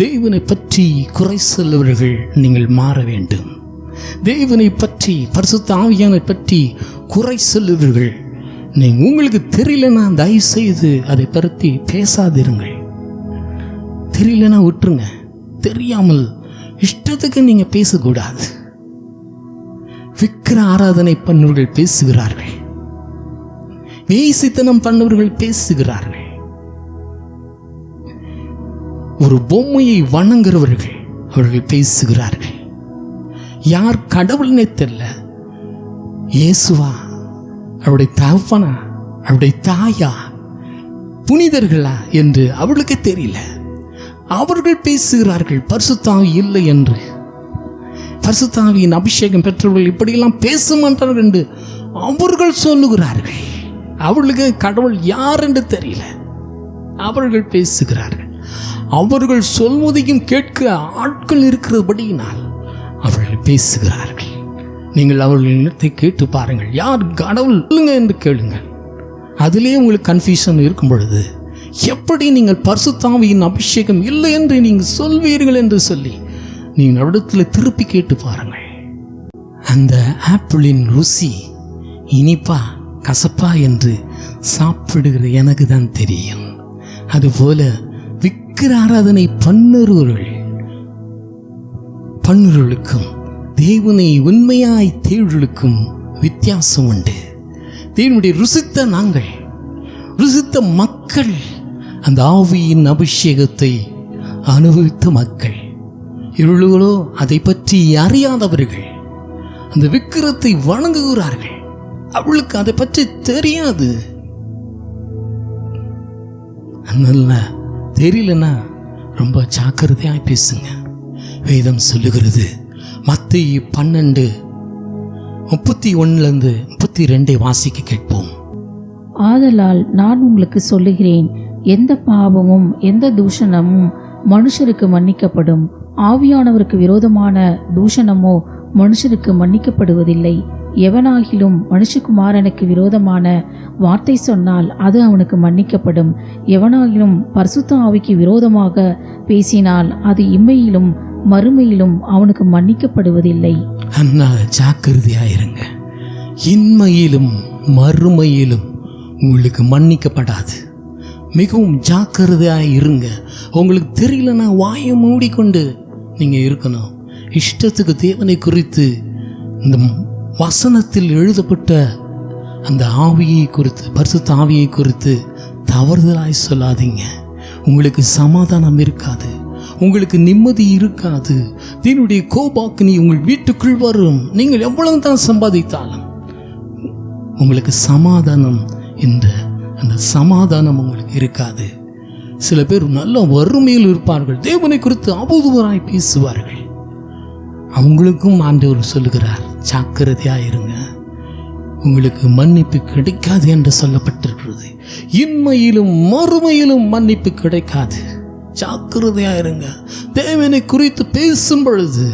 தேவனை பற்றி குறை சொல்லுவர்கள் நீங்கள் மாற வேண்டும். தேவனை பற்றி, பரிசுத்த ஆவியானை பற்றி குறை சொல்லுவர்கள் நீங்கள் உங்களுக்கு தெரியலன்னா தயவு செய்து அதை பற்றி பேசாதிருங்கள். தெரியலன்னா விட்டுருங்க. தெரியாமல் இஷ்டத்துக்கு நீங்கள் பேசக்கூடாது. விக்கிர ஆராதனை பண்ணவர்கள் பேசுகிறார்கள். வேசித்தனம் பண்ணவர்கள் பேசுகிறார்கள். ஒரு பொம்மையை வணங்குறவர்கள் அவர்கள் பேசுகிறார்கள். யார் கடவுள்னே தெரியல. இயேசுவா, அவருடைய தகப்பனா, அவருடைய தாயா, புனிதர்களா என்று அவர்களுக்கு தெரியல. அவர்கள் பேசுகிறார்கள் பரிசுத்த ஆவி இல்லை என்று. பரிசுத்த ஆவியின் அபிஷேகம் பெற்றவர்கள் இப்படியெல்லாம் பேச மாட்டார்கள் என்று அவர்கள் சொல்லுகிறார்கள். அவர்களுக்கு கடவுள் யார் என்று தெரியல. அவர்கள் பேசுகிறார்கள். அவர்கள் சொல்வதையும் கேட்க ஆட்கள் இருக்கிறபடியினால் அவர்கள் பேசுகிறார்கள். நீங்கள் அவர்கள் இடத்தை கேட்டு பாருங்கள். யார் கடவுள் இல்லைங்க என்று கேளுங்கள். அதிலே உங்களுக்கு கன்ஃபியூஷன் இருக்கும் பொழுது எப்படி நீங்கள் பரிசுத்த ஆவியின் அபிஷேகம் இல்லை என்று நீங்கள் சொல்வீர்கள் என்று சொல்லி நீங்கள் அவரிடத்தில் திருப்பி கேட்டு பாருங்கள். அந்த ஆப்பிளின் ருசி இனிப்பா கசப்பா என்று சாப்பிடுகிற எனக்கு தான் தெரியும். அதுபோல விக்கிர ஆராதனை பண்ணுறவர்களுக்கும் தேவனை உண்மையாய் தேடுகளுக்கும் வித்தியாசம் உண்டு. தேவனுடைய ருசித்த நாங்கள், ருசித்த மக்கள், அந்த ஆவியின் அபிஷேகத்தை அனுபவித்த மக்கள். இவர்களோ அதை பற்றி அறியாதவர்கள் அந்த விக்கிரத்தை வணங்குகிறார்கள். அவளுக்கு அதை பற்றி தெரியாது. அதனால தெரியலன்னா ரொம்ப ஜாக்கிரதையாய் பேசுங்க. வேதம் சொல்லுகிறது, மத்தேயு 12:31-32 வாசிக்க கேட்போம். ஆதலால் நான் உங்களுக்கு சொல்லுகிறேன், எந்த பாவமும் எந்த தூஷணமும் மனுஷருக்கு மன்னிக்கப்படும், ஆவியானவருக்கு விரோதமான தூஷணமோ மனுஷருக்கு மன்னிக்கப்படுவதில்லை. எவனாகிலும் மனுஷகுமாரனுக்கு விரோதமான வார்த்தை சொன்னால் அது அவனுக்கு மன்னிக்கப்படும். எவனாகிலும் பரிசுத்த ஆவிக்கு விரோதமாக பேசினால் அது இம்மையிலும் மறுமையிலும் அவனுக்கு மன்னிக்கப்படுவதில்லை. அதனால ஜாக்கிரதையாயிருங்க. இன்மையிலும் மறுமையிலும் உங்களுக்கு மன்னிக்கப்படாது. மிகவும் ஜாக்கிரதையாக இருங்க. உங்களுக்கு தெரியலன்னா வாயை மூடிக்கொண்டு நீங்கள் இருக்கணும். இஷ்டத்துக்கு தேவனை குறித்து, இந்த வசனத்தில் எழுதப்பட்ட அந்த ஆவியை குறித்து, பரிசுத்த ஆவியை குறித்து தவறுதலாய் சொல்லாதீங்க. உங்களுக்கு சமாதானம் இருக்காது, உங்களுக்கு நிம்மதி இருக்காது. தீனுடைய கோபாக்கினி உங்கள் வீட்டுக்குள் வரும். நீங்கள் எவ்வளவு தான் சம்பாதித்தாலும் உங்களுக்கு சமாதானம் என்ற அந்த சமாதானம் உங்களுக்கு இருக்காது. சில பேர் நல்ல வறுமையில் இருப்பார்கள், தேவனை குறித்து அவதூறாய் பேசுவார்கள். அவங்களுக்கும் ஆண்டவர் சொல்லுகிறார், ஜாக்கிரதையாக இருங்க, உங்களுக்கு மன்னிப்பு கிடைக்காது என்று சொல்லப்பட்டிருக்கிறது. இன்மையிலும் மறுமையிலும் மன்னிப்பு கிடைக்காது. ஜாக்கிரதையாக இருங்க. தேவனை குறித்து பேசும் பொழுது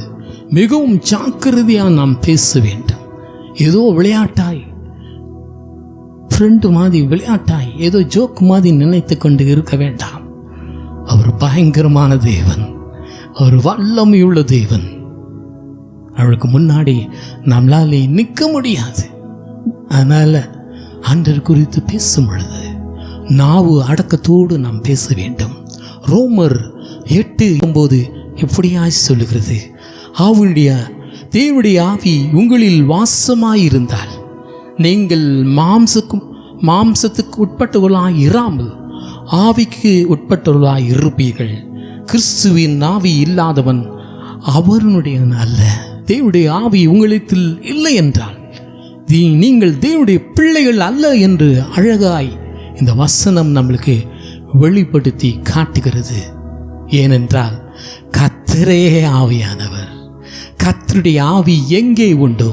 மிகவும் ஜாக்கிரதையாக நாம் பேச வேண்டும். ஏதோ விளையாட்டாய், ஃப்ரெண்டு மாதிரி விளையாட்டாய், ஏதோ ஜோக் மாதிரி நினைத்து கொண்டு இருக்க வேண்டாம். அவர் பயங்கரமான தேவன், அவர் வல்லமையுள்ள தேவன். அவளுக்கு முன்னாடி நம்மளாலே நிற்க முடியாது. அதனால் ஆண்டவர் குறித்து பேசும் பொழுது நாவு அடக்கத்தோடு நாம் பேச வேண்டும். ரோமர் 8:9 இப்படியாய் சொல்லுகிறது, தேவனுடைய ஆவி உங்களில் வாசமாயிருந்தால் நீங்கள் மாம்சத்துக்கு உட்பட்டவர்களாய் இராமல் ஆவிக்கு உட்பட்டவர்களாய் இருப்பீர்கள். கிறிஸ்துவின் ஆவி இல்லாதவன் அவருடைய அல்ல. தேவனுடைய ஆவி உங்களிடத்தில் இல்லை என்றால் நீங்கள் தேவனுடைய பிள்ளைகள் அல்ல என்று அழகாய் இந்த வசனம் நம்மளுக்கு வெளிப்படுத்தி காட்டுகிறது. ஏனென்றால் கர்த்தரே ஆவியானவர். கர்த்தருடைய ஆவி எங்கே உண்டோ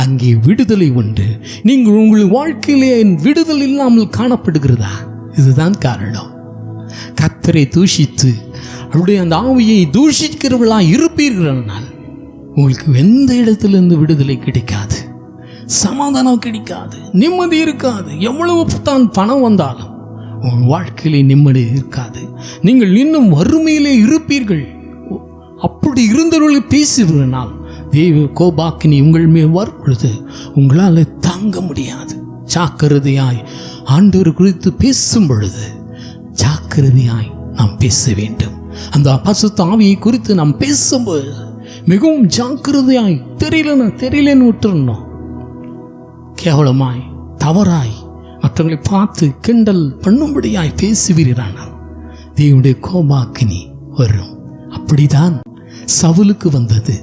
அங்கே விடுதலை உண்டு. நீங்கள் உங்கள் வாழ்க்கையிலே விடுதலை இல்லாமல் காணப்படுகிறதா? இதுதான் காரணம். கர்த்தரை தூஷித்து அவருடைய அந்த ஆவியை தூஷிக்கிறவர்களாக இருப்பீர்களானால் உங்களுக்கு எந்த இடத்திலிருந்து விடுதலை கிடைக்காது, சமாதானம் கிடைக்காது, நிம்மதி இருக்காது. எவ்வளவு தான் பணம் வந்தாலும் உங்கள் வாழ்க்கையிலே நிம்மதி இருக்காது. நீங்கள் இன்னும் வறுமையிலே இருப்பீர்கள். அப்படி இருந்தவர்களை பேசுவதனால் தெய்வ கோபாக்கினி உங்கள் மேல் வரும் பொழுது உங்களால் தாங்க முடியாது. ஜாக்கிரதையாய் ஆண்டவர் குறித்து பேசும் பொழுது ஜாக்கிரதையாய் நாம் பேச வேண்டும். அந்த பரிசுத்த ஆவியை குறித்து நாம் பேசும்போது மிகவும் ஜாக்கிரதையாய், தெரியலன்னு விட்டுறணும். கேவலமாய் தவறாய் மற்றவங்களை பார்த்து கிண்டல் பண்ணும்படியாய் பேசுவீரானால் தேவனுடைய கோபாக்கினி வரும். அப்படிதான் சவுலுக்கு வந்தது.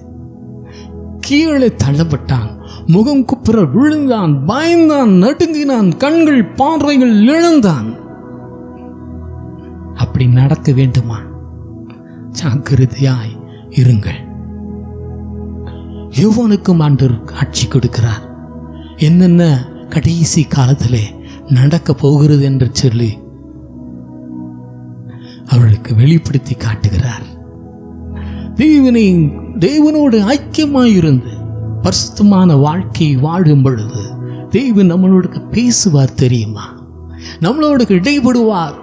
கீழே தள்ளப்பட்டான், முகம் குப்புற விழுந்தான், பயந்தான், நடுங்கினான், கண்கள் பார்வைகள் இழந்தான். அப்படி நடக்க வேண்டுமா? ஜாக்கிரதையாய் இருங்கள். யோவானுக்கும் ஆண்டவர் ஆட்சி கொடுக்கிறார். என்னென்ன கடைசி காலத்திலே நடக்க போகிறது என்று சொல்லி அவர்களுக்கு வெளிப்படுத்தி காட்டுகிறார். தேவனோடு ஐக்கியமாயிருந்து பரிசுத்தமான வாழ்க்கை வாழும் பொழுது தேவன் நம்மளோட பேசுவார். தெரியுமா? நம்மளோட இடைபடுவார்.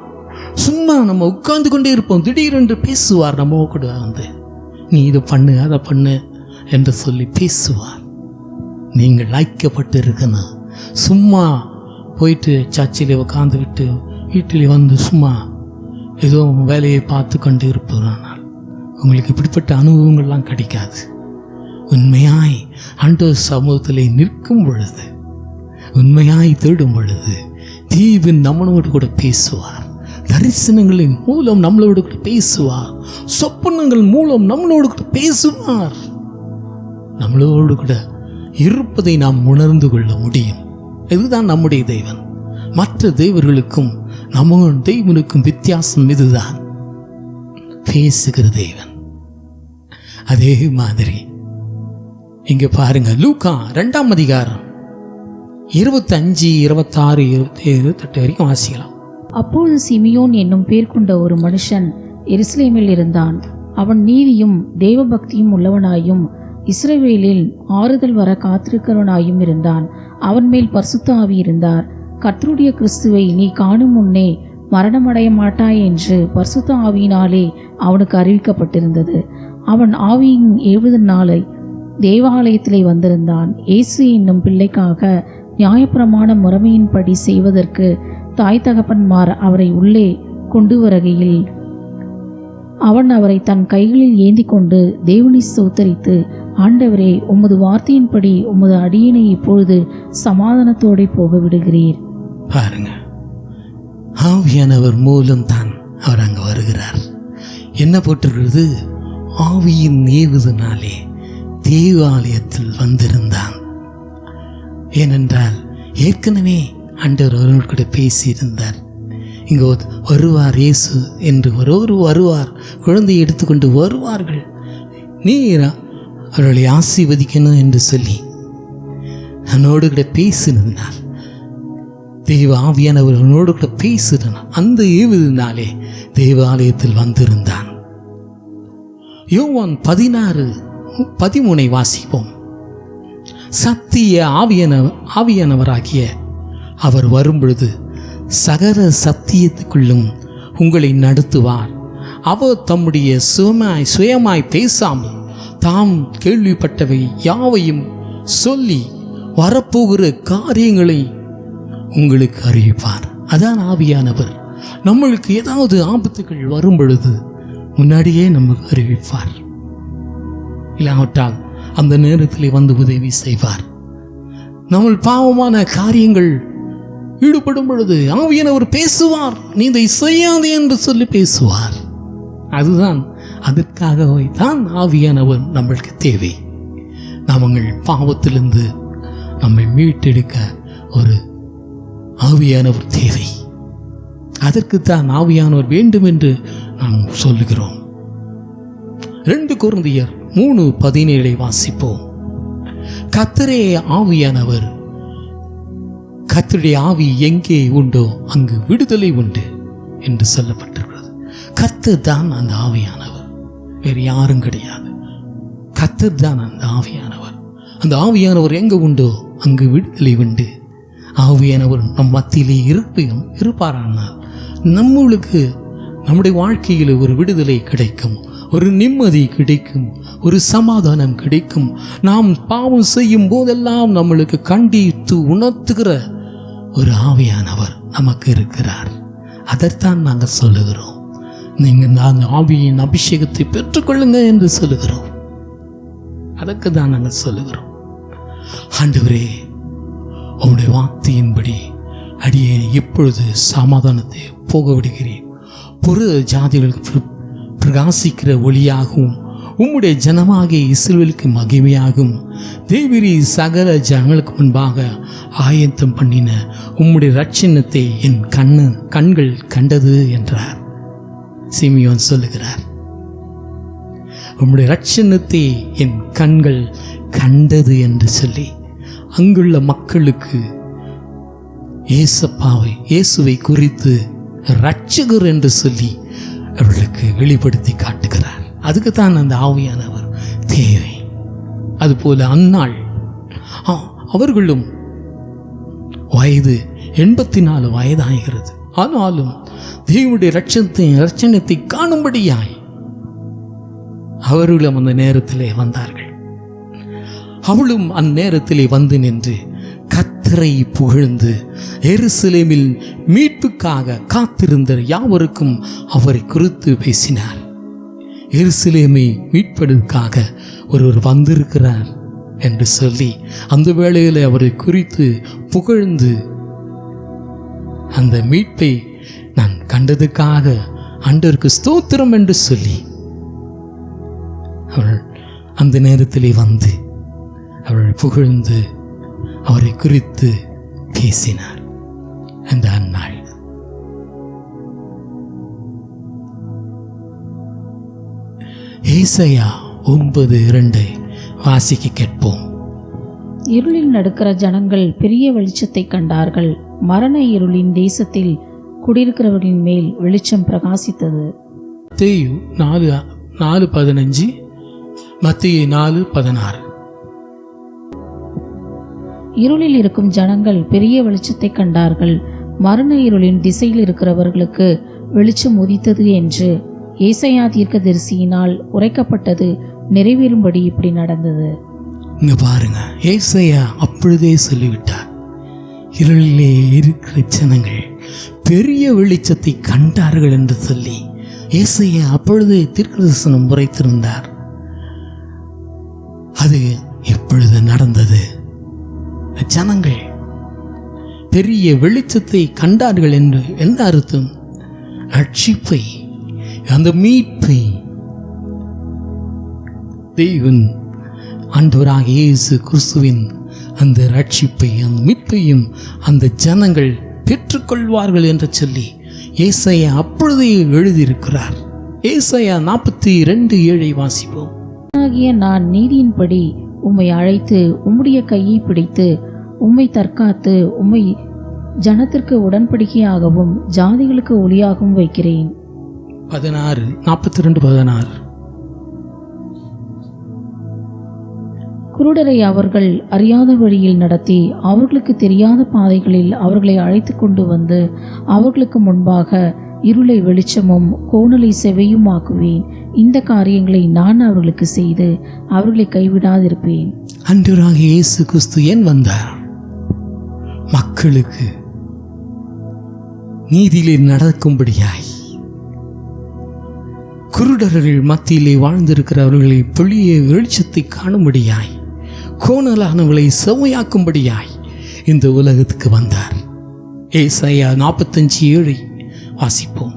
சும்மா நம்ம உட்கார்ந்து கொண்டே இருப்போம், திடீரென்று பேசுவார். நம்ம கூட வந்து நீ இதை பண்ணு, அதை பண்ணு என்று சொல்லி பேசுவார். நீங்கள் ஐக்கியப்பட்டு இருக்கணும். சும்மா போயிட்டு சர்ச்சில் உட்காந்து விட்டு வீட்டில் வந்து சும்மா ஏதோ வேலையை பார்த்து கொண்டு இருப்பதனால் உங்களுக்கு இப்படிப்பட்ட அனுபவங்கள்லாம் கிடைக்காது. உண்மையாய் ஆண்டவர் சமூகத்தில் நிற்கும் பொழுது, உண்மையாய் தேடும் பொழுது தேவன் நம்மளோடு கூட பேசுவார். தரிசனங்களின் மூலம் நம்மளோடு கூட பேசுவார். சொப்பனங்கள் மூலம் நம்மளோடு கூட பேசுவார். நம்மளோடு கூட இருப்பதை நாம் உணர்ந்து கொள்ள முடியும். இதுதான் நம்முடைய தெய்வன். மற்ற தெய்வர்களுக்கும் நம்ம தெய்வனுக்கும் வித்தியாசம் இதுதான், பேசுகிற தெய்வன். அதே மாதிரி இங்க பாருங்க, லூக்கா 2ஆம் அதிகாரம் 25, 26, 27, 28 வரைக்கும் வாசிக்கலாம். அப்போது சிமியோன் என்னும் பேர் கொண்ட ஒரு மனுஷன் எருசலேமில் இருந்தான். அவன் நீதியும் தேவபக்தியும் உள்ளவனாயும் இஸ்ரவேலில் ஆறுதல் வர காத்திருக்கிறவனாயும் இருந்தான். அவன் மேல் பரிசுத்த ஆவி இருந்தார். கர்த்தருடைய கிறிஸ்துவை நீ காணும் முன்னே மரணமடைய மாட்டாய் என்று பரிசுத்த ஆவியினாலே அவனுக்கு அறிவிக்கப்பட்டிருந்தது. அவன் ஆவியின் ஏவுதல் நாளை தேவாலயத்திலே வந்திருந்தான். இயேசு என்னும் பிள்ளைக்காக நியாயப்பிரமாண முறைமையின்படி செய்வதற்கு தாய் தகப்பன்மார் அவரை உள்ளே கொண்டு வருகையில் அவன் அவரை தன் கைகளில் ஏந்தி கொண்டு தேவனை ஸ்தோத்தரித்து, ஆண்டவரே, உமது வார்த்தையின்படி உமது அடியினை இப்பொழுது சமாதானத்தோടെ போக விடுகிறீர். பாருங்க, ஆவியானவர் மூலம்தான் அவர் அங்கே வருகிறார். என்ன போட்டிருக்கிறது? ஆவியின் ஏவுதனாலே தேவாலயத்தில் வந்திருந்தான். ஏனென்றால் ஏற்கனவே ஆண்டவர் அவரோடு கூட பேசியிருந்தார். இங்கே வருவார் இயேசு என்று ஒருவர் வருவார், குழந்தையை எடுத்துக்கொண்டு வருவார்கள், நீர் அவர்களை ஆசீர்வதிக்கணும் என்று சொல்லி அவனோடு கூட பேசினார். தெய்வ ஆவியானவர் அவனோடு கூட பேசினார். அந்த ஏவுதனாலே தேவாலயத்தில் வந்திருந்தான். யோவான் 16:13 வாசிப்போம். சத்திய ஆவியானவராகிய அவர் வரும்பொழுது சகல சத்தியத்துக்குள்ளும் உங்களை நடத்துவார். அவர் தம்முடைய சுயமாய் பேசாமல் தாம் கேள்விப்பட்டவை யாவையும் சொல்லி வரப்போகிற காரியங்களை உங்களுக்கு அறிவிப்பார். அதான் ஆவியானவர். நம்மளுக்கு ஏதாவது ஆபத்துகள் வரும் பொழுது முன்னாடியே நமக்கு அறிவிப்பார். இல்லாவிட்டால் அந்த நேரத்தில் வந்து உதவி செய்வார். நம்ம பாவமான காரியங்கள் ஈடுபடும் பொழுது ஆவியானவர் பேசுவார். நீ இதை செய்யாதே என்று சொல்லி பேசுவார். அதுதான், அதற்காகவே தான் ஆவியானவர் நம்மளுக்கு தேவை. நாங்கள் பாவத்திலிருந்து நம்மை மீட்டெடுக்க ஒரு ஆவியானவர் தேவை. அதற்குத்தான் ஆவியானவர் வேண்டும் என்று நாம் சொல்லுகிறோம். 2 கொரிந்தியர் 3:17 வாசிப்போம். கர்த்தரே ஆவியானவர். கர்த்தருடைய ஆவி எங்கே உண்டோ அங்கு விடுதலை உண்டு என்று சொல்லப்பட்டிருக்கிறது. கர்த்தர் தான் அந்த ஆவியானவர், வேறு யாரும் கிடையாது. கர்த்தர் தான் அந்த ஆவியானவர். அந்த ஆவியானவர் எங்கே உண்டோ அங்கு விடுதலை உண்டு. ஆவியானவர் நம் மத்தியிலே இருப்பாரானால் நம்மளுக்கு நம்முடைய வாழ்க்கையில் ஒரு விடுதலை கிடைக்கும், ஒரு நிம்மதி கிடைக்கும், ஒரு சமாதானம் கிடைக்கும். நாம் பாவம் செய்யும் போதெல்லாம் நம்மளுக்கு கண்டித்து உணர்த்துகிற ஒரு ஆவியானவர் நமக்கு இருக்கிறார். அதைத்தான் நாங்கள் சொல்லுகிறோம். நீங்கள் நான் ஆவியின் அபிஷேகத்தை பெற்றுக்கொள்ளுங்க என்று சொல்லுகிறோம். அதற்கு தான் நாங்கள் சொல்லுகிறோம். ஆண்டவரே, உம்முடைய வார்த்தையின்படி அடியேனை இப்பொழுது சமாதானத்தை போக விடுகிறேன். புற ஜாதிகளுக்கு பிரகாசிக்கிற ஒளியாகவும் உம்முடைய ஜனமாகிய இஸ்ரவேலுக்கு மகிமையாகும் தேவரீ சகல ஜனங்களுக்கு முன்பாக ஆயத்தம் பண்ணின உம்முடைய இரட்சணத்தை என் கண்கள் கண்டது என்றார். சிமியோன் சொல்லுகிறார், உம்முடைய இரட்சணத்தை என் கண்கள் கண்டது என்று சொல்லி அங்குள்ள மக்களுக்கு இயேசுவை குறித்து இரட்சகர் என்று சொல்லி அவர்களுக்கு வெளிப்படுத்தி காட்டுகிறார். அதுக்கு தான் அந்த ஆவியானவர் தேவை. அதுபோல அந்நாள் அவர்களும் வயது 84 வயதாகிறது. ஆனாலும் தேவனுடைய இரட்சணத்தை காணும்படியாய் அவர்களும் அந்த நேரத்திலே வந்தார்கள். அவளும் அந்நேரத்திலே வந்து நின்று கர்த்தரை புகழ்ந்து எருசலேமில் மீட்புக்காக காத்திருந்த யாவருக்கும் அவரை குறித்து பேசினார். எருசலேமை மீட்பதற்காக ஒருவர் வந்திருக்கிறார் என்று சொல்லி அந்த வேளையில் அவரை குறித்து புகழ்ந்து அந்த மீட்பை நான் கண்டதுக்காக ஆண்டவருக்கு ஸ்தோத்திரம் என்று சொல்லி அவள் அந்த நேரத்திலே வந்து அவள் புகழ்ந்து அவரை குறித்து பேசினார். அந்த அந்நாள் ஏசாயா 9:2 வாசிக்க கேட்போம். இருளில் நடக்கிற ஜனங்கள் பெரிய வெளிச்சத்தை கண்டார்கள். மரண இருளின் தேசத்தில் குடியிருக்கிறவர்களின் மேல் வெளிச்சம் பிரகாசித்தது. மத்தேயு 4:15, மத்தேயு 4:16. இருளில் இருக்கும் ஜனங்கள் பெரிய வெளிச்சத்தை கண்டார்கள். மரண இருளின் திசையில் இருக்கிறவர்களுக்கு வெளிச்சம் உதித்தது என்று ஏசாயா தீர்க்கதரிசியினால் உரைக்கப்பட்டது நிறைவேறும்படி இப்படி நடந்தது. இங்க பாருங்க, ஏசாயா அப்பொழுதே சொல்லிவிட்டார், இருளிலே இருக்கிற ஜனங்கள் பெரிய வெளிச்சத்தை கண்டார்கள் என்று சொல்லி ஏசாயா அப்பொழுது தீர்க்கதரிசனம் உரைத்திருந்தார். அது எப்பொழுது நடந்தது? ஜனங்கள் பெரிய வெளிச்சத்தை கண்டார்கள் என்று என்ன அர்த்தம்? ரட்சிப்பை, அந்த மீட்பை தேவன் ஆண்டவராக இயேசு கிறிஸ்துவின் அந்த ரட்சிப்பை, அந்த மீட்பையும் அந்த ஜனங்கள் பெற்றுக்கொள்வார்கள் என்று சொல்லி ஏசாயா அப்பொழுதே எழுதியிருக்கிறார். ஏசாயா 42:7 வாசிப்போம். நான் நீதியின்படி உம்மை அழைத்து உம்முடைய கையை பிடித்து உம்மை தற்காத்து உம்மை ஜனத்திற்கு உடன்படிக்கையாகவும் ஜாதிகளுக்கு ஒளியாகவும் வைக்கிறேன். 42:16. குருடரை அவர்கள் அறியாத வழியில் நடத்தி அவர்களுக்கு தெரியாத பாதைகளில் அவர்களை அழைத்து கொண்டு வந்து அவர்களுக்கு முன்பாக இருளை வெளிச்சமும் கோணலை செவையுமாக்குவேன். இந்த காரியங்களை நான் அவர்களுக்கு செய்து அவர்களை கைவிடாதிருப்பேன். ஆண்டவராக இயேசு கிறிஸ்து ஏன் வந்தார்? மக்களுக்கு நீதியிலே நடக்கும்படியாய், குருடர்கள் மத்தியிலே வாழ்ந்திருக்கிறவர்களை வெளியே வெளிச்சத்தை காணும்படியாய், கோணலானவளை செவ்வையாக்கும்படியாய் இந்த உலகத்துக்கு வந்தார். ஏசாயா 45:7 வாசிப்போம்.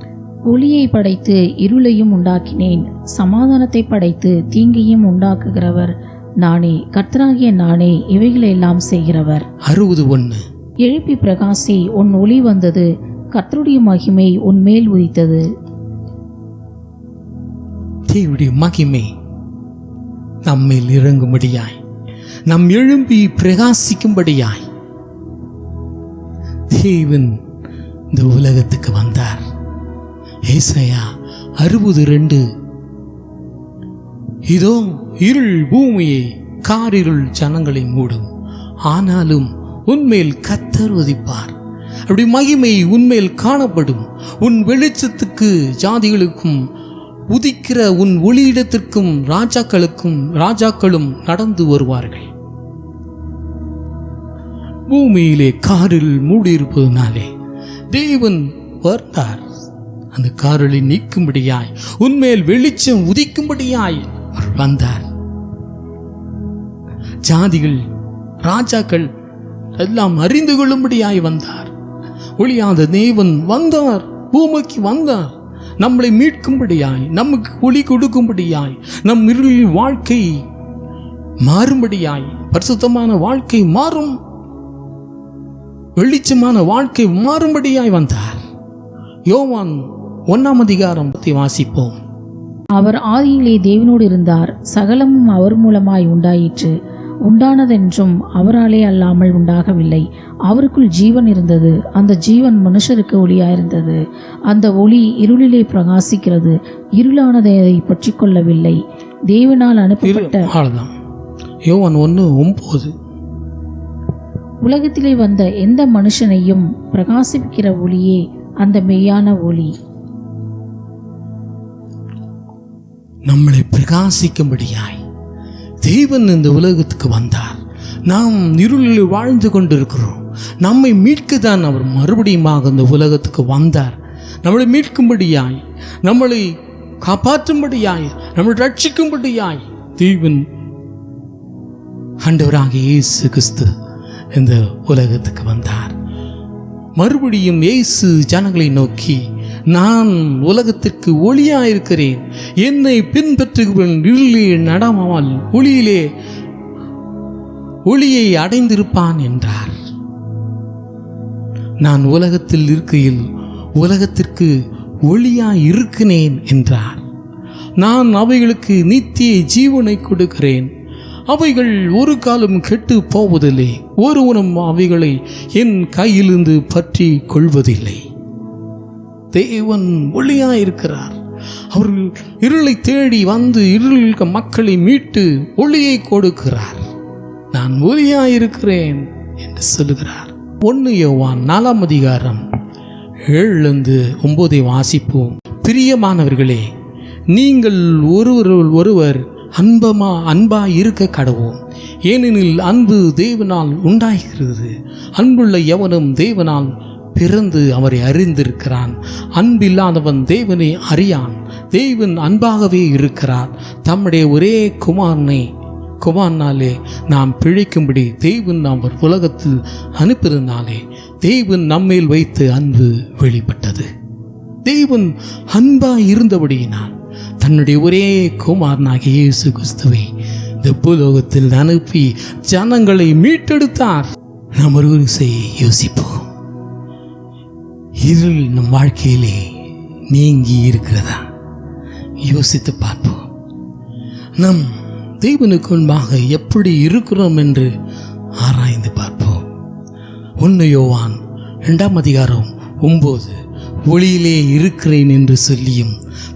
ஒளியை படைத்து இருளையும் உண்டாக்கினேன், சமாதானத்தை படைத்து தீங்கையும் உண்டாக்குகிறவர் நானே, கர்த்தராகிய நானே இவைகளெல்லாம் செய்கிறவர். 61. எழுப்பி பிரகாசி, உன் ஒளி வந்தது, கர்த்தருடைய மகிமை உன் மேல் உதித்தது. தேவனுடைய மகிமை நம்மேல் இறங்கும்படியாய், நம் எழும்பி பிரகாசிக்கும்படியாய் தேவன் இந்த உலகத்துக்கு வந்தார். ஏசாயா 60:2. இதோ இருள் பூமியை, காரிருள் ஜனங்களை மூடும், ஆனாலும் உன்மேல் கர்த்தர் உதிப்பார். அப்படி மகிமை உன்மேல் காணப்படும். உன் வெளிச்சத்துக்கு ஜாதிகளுக்கும் உதிக்கிற உன் ஒளியிடத்திற்கும் ராஜாக்களும் நடந்து வருவார்கள். பூமியிலே காரில் மூடியிருப்பதனாலே தேவன் வந்தார். அந்த காரலை நீக்கும்படியாய், உன்மேல் வெளிச்சம் உதிக்கும்படியாய் வந்தார். ஜாதிகள் ராஜாக்கள் எல்லாம் அறிந்து கொள்ளும்படியாய் வந்தார். ஒளியாத தேவன் வந்தார், பூமிக்கு வந்தார், நம்மளை மீட்கும்படியாய், நமக்கு ஒளி கொடுக்கும்படியாய், நம் இருளின் வாழ்க்கை மாறும்படியாய், பரிசுத்தமான வாழ்க்கை மாறும், வெளிச்சமான வாழ்க்கை மாறும்படியாய் வந்தார். யோவான் 1 வாசிப்போம். அவர் ஆதியிலே தேவனோடு இருந்தார், சகலமும் அவர் மூலமாய் உண்டாயிற்று, உண்டானதென்றும் அவராலே அல்லாமல் உண்டாகவில்லை. அவருக்குள் ஜீவன் இருந்தது, அந்த ஜீவன் மனுஷருக்கு ஒளியாயிருந்தது. அந்த ஒளி இருளிலே பிரகாசிக்கிறது, இருளானதை அதை பற்றி கொள்ளவில்லை. தேவனால் அனுப்பப்பட்ட யோவான் 1:9. உலகத்திலே வந்த எந்த மனுஷனையும் பிரகாசிக்கிற ஒளியே அந்த மெய்யான ஒளி. நம்மளை பிரகாசிக்கும்படியாய் தேவன் இந்த உலகத்துக்கு வந்தார். நாம் இருளில் வாழ்ந்து கொண்டிருக்கிறோம். நம்மை மீட்கத்தான் அவர் மறுபடியும் இந்த உலகத்துக்கு வந்தார். நம்மளை மீட்கும்படியாய், நம்மளை காப்பாற்றும்படியாய், நம்மளை ரட்சிக்கும்படியாய் தேவன் ஆண்டவராக இயேசு கிறிஸ்து இந்த உலகத்துக்கு வந்தார். மறுபடியும் இயேசு ஜனங்களை நோக்கி, நான் உலகத்திற்கு ஒளியாயிருக்கிறேன், என்னை பின்பற்றுகிறவன் இருளிலே நடமாமல் ஒளியை அடைந்திருப்பான் என்றார். நான் உலகத்தில் இருக்கையில் உலகத்திற்கு ஒளியாய் இருக்கிறேன் என்றார். நான் அவைகளுக்கு நித்திய ஜீவனை கொடுக்கிறேன், அவைகள் ஒரு காலம் கெட்டு போவதில்லை, ஒருவனும் அவைகளை என் கையிலிருந்து பற்றி கொள்வதில்லை. தேவன் ஒளியாயிருக்கிறார். அவர்கள் இருளை தேடி வந்து இருளுக்கு மக்களை மீட்டு ஒளியை கொடுக்கிறார். நான் ஒளியாயிருக்கிறேன் என்று சொல்லுகிறார். 1 யோவான் 4:7-9 வாசிப்போம். பிரியமானவர்களே, நீங்கள் ஒருவர் அன்பாய் இருக்க கடவோம். ஏனெனில் அன்பு தேவனால் உண்டாகிறது. அன்புள்ள எவனும் தேவனால் பிறந்து அவரை அறிந்திருக்கிறான். அன்பில்லாதவன் தேவனை அறியான். தேவன் அன்பாகவே இருக்கிறார். தம்முடைய ஒரே குமாரனாலே நாம் பிழைக்கும்படி தேவன் அவர் உலகத்தில் அனுப்பினாலே தேவன் நம்மேல் வைத்து அன்பு வெளிப்பட்டது. தேவன் அன்பாய் இருந்தபடியினால் தன்னுடைய ஒரே குமாரனாகிய இயேசு கிறிஸ்துவை இந்த பூலோகத்தில் அனுப்பி ஜனங்களை மீட்டெடுத்தார். நாம் ஒரு யோசிப்போம். இருள் நம் வாழ்க்கையிலே நீங்கி இருக்கிறதா? யோசித்து பார்ப்போம். நம் தேவனுக்கு முன்பாக எப்படி இருக்கிறோம் என்று ஆராய்ந்து பார்ப்போம். 1 யோவான் 2:9 ஒளியிலே இருக்கிறேன் என்று சொல்லியும்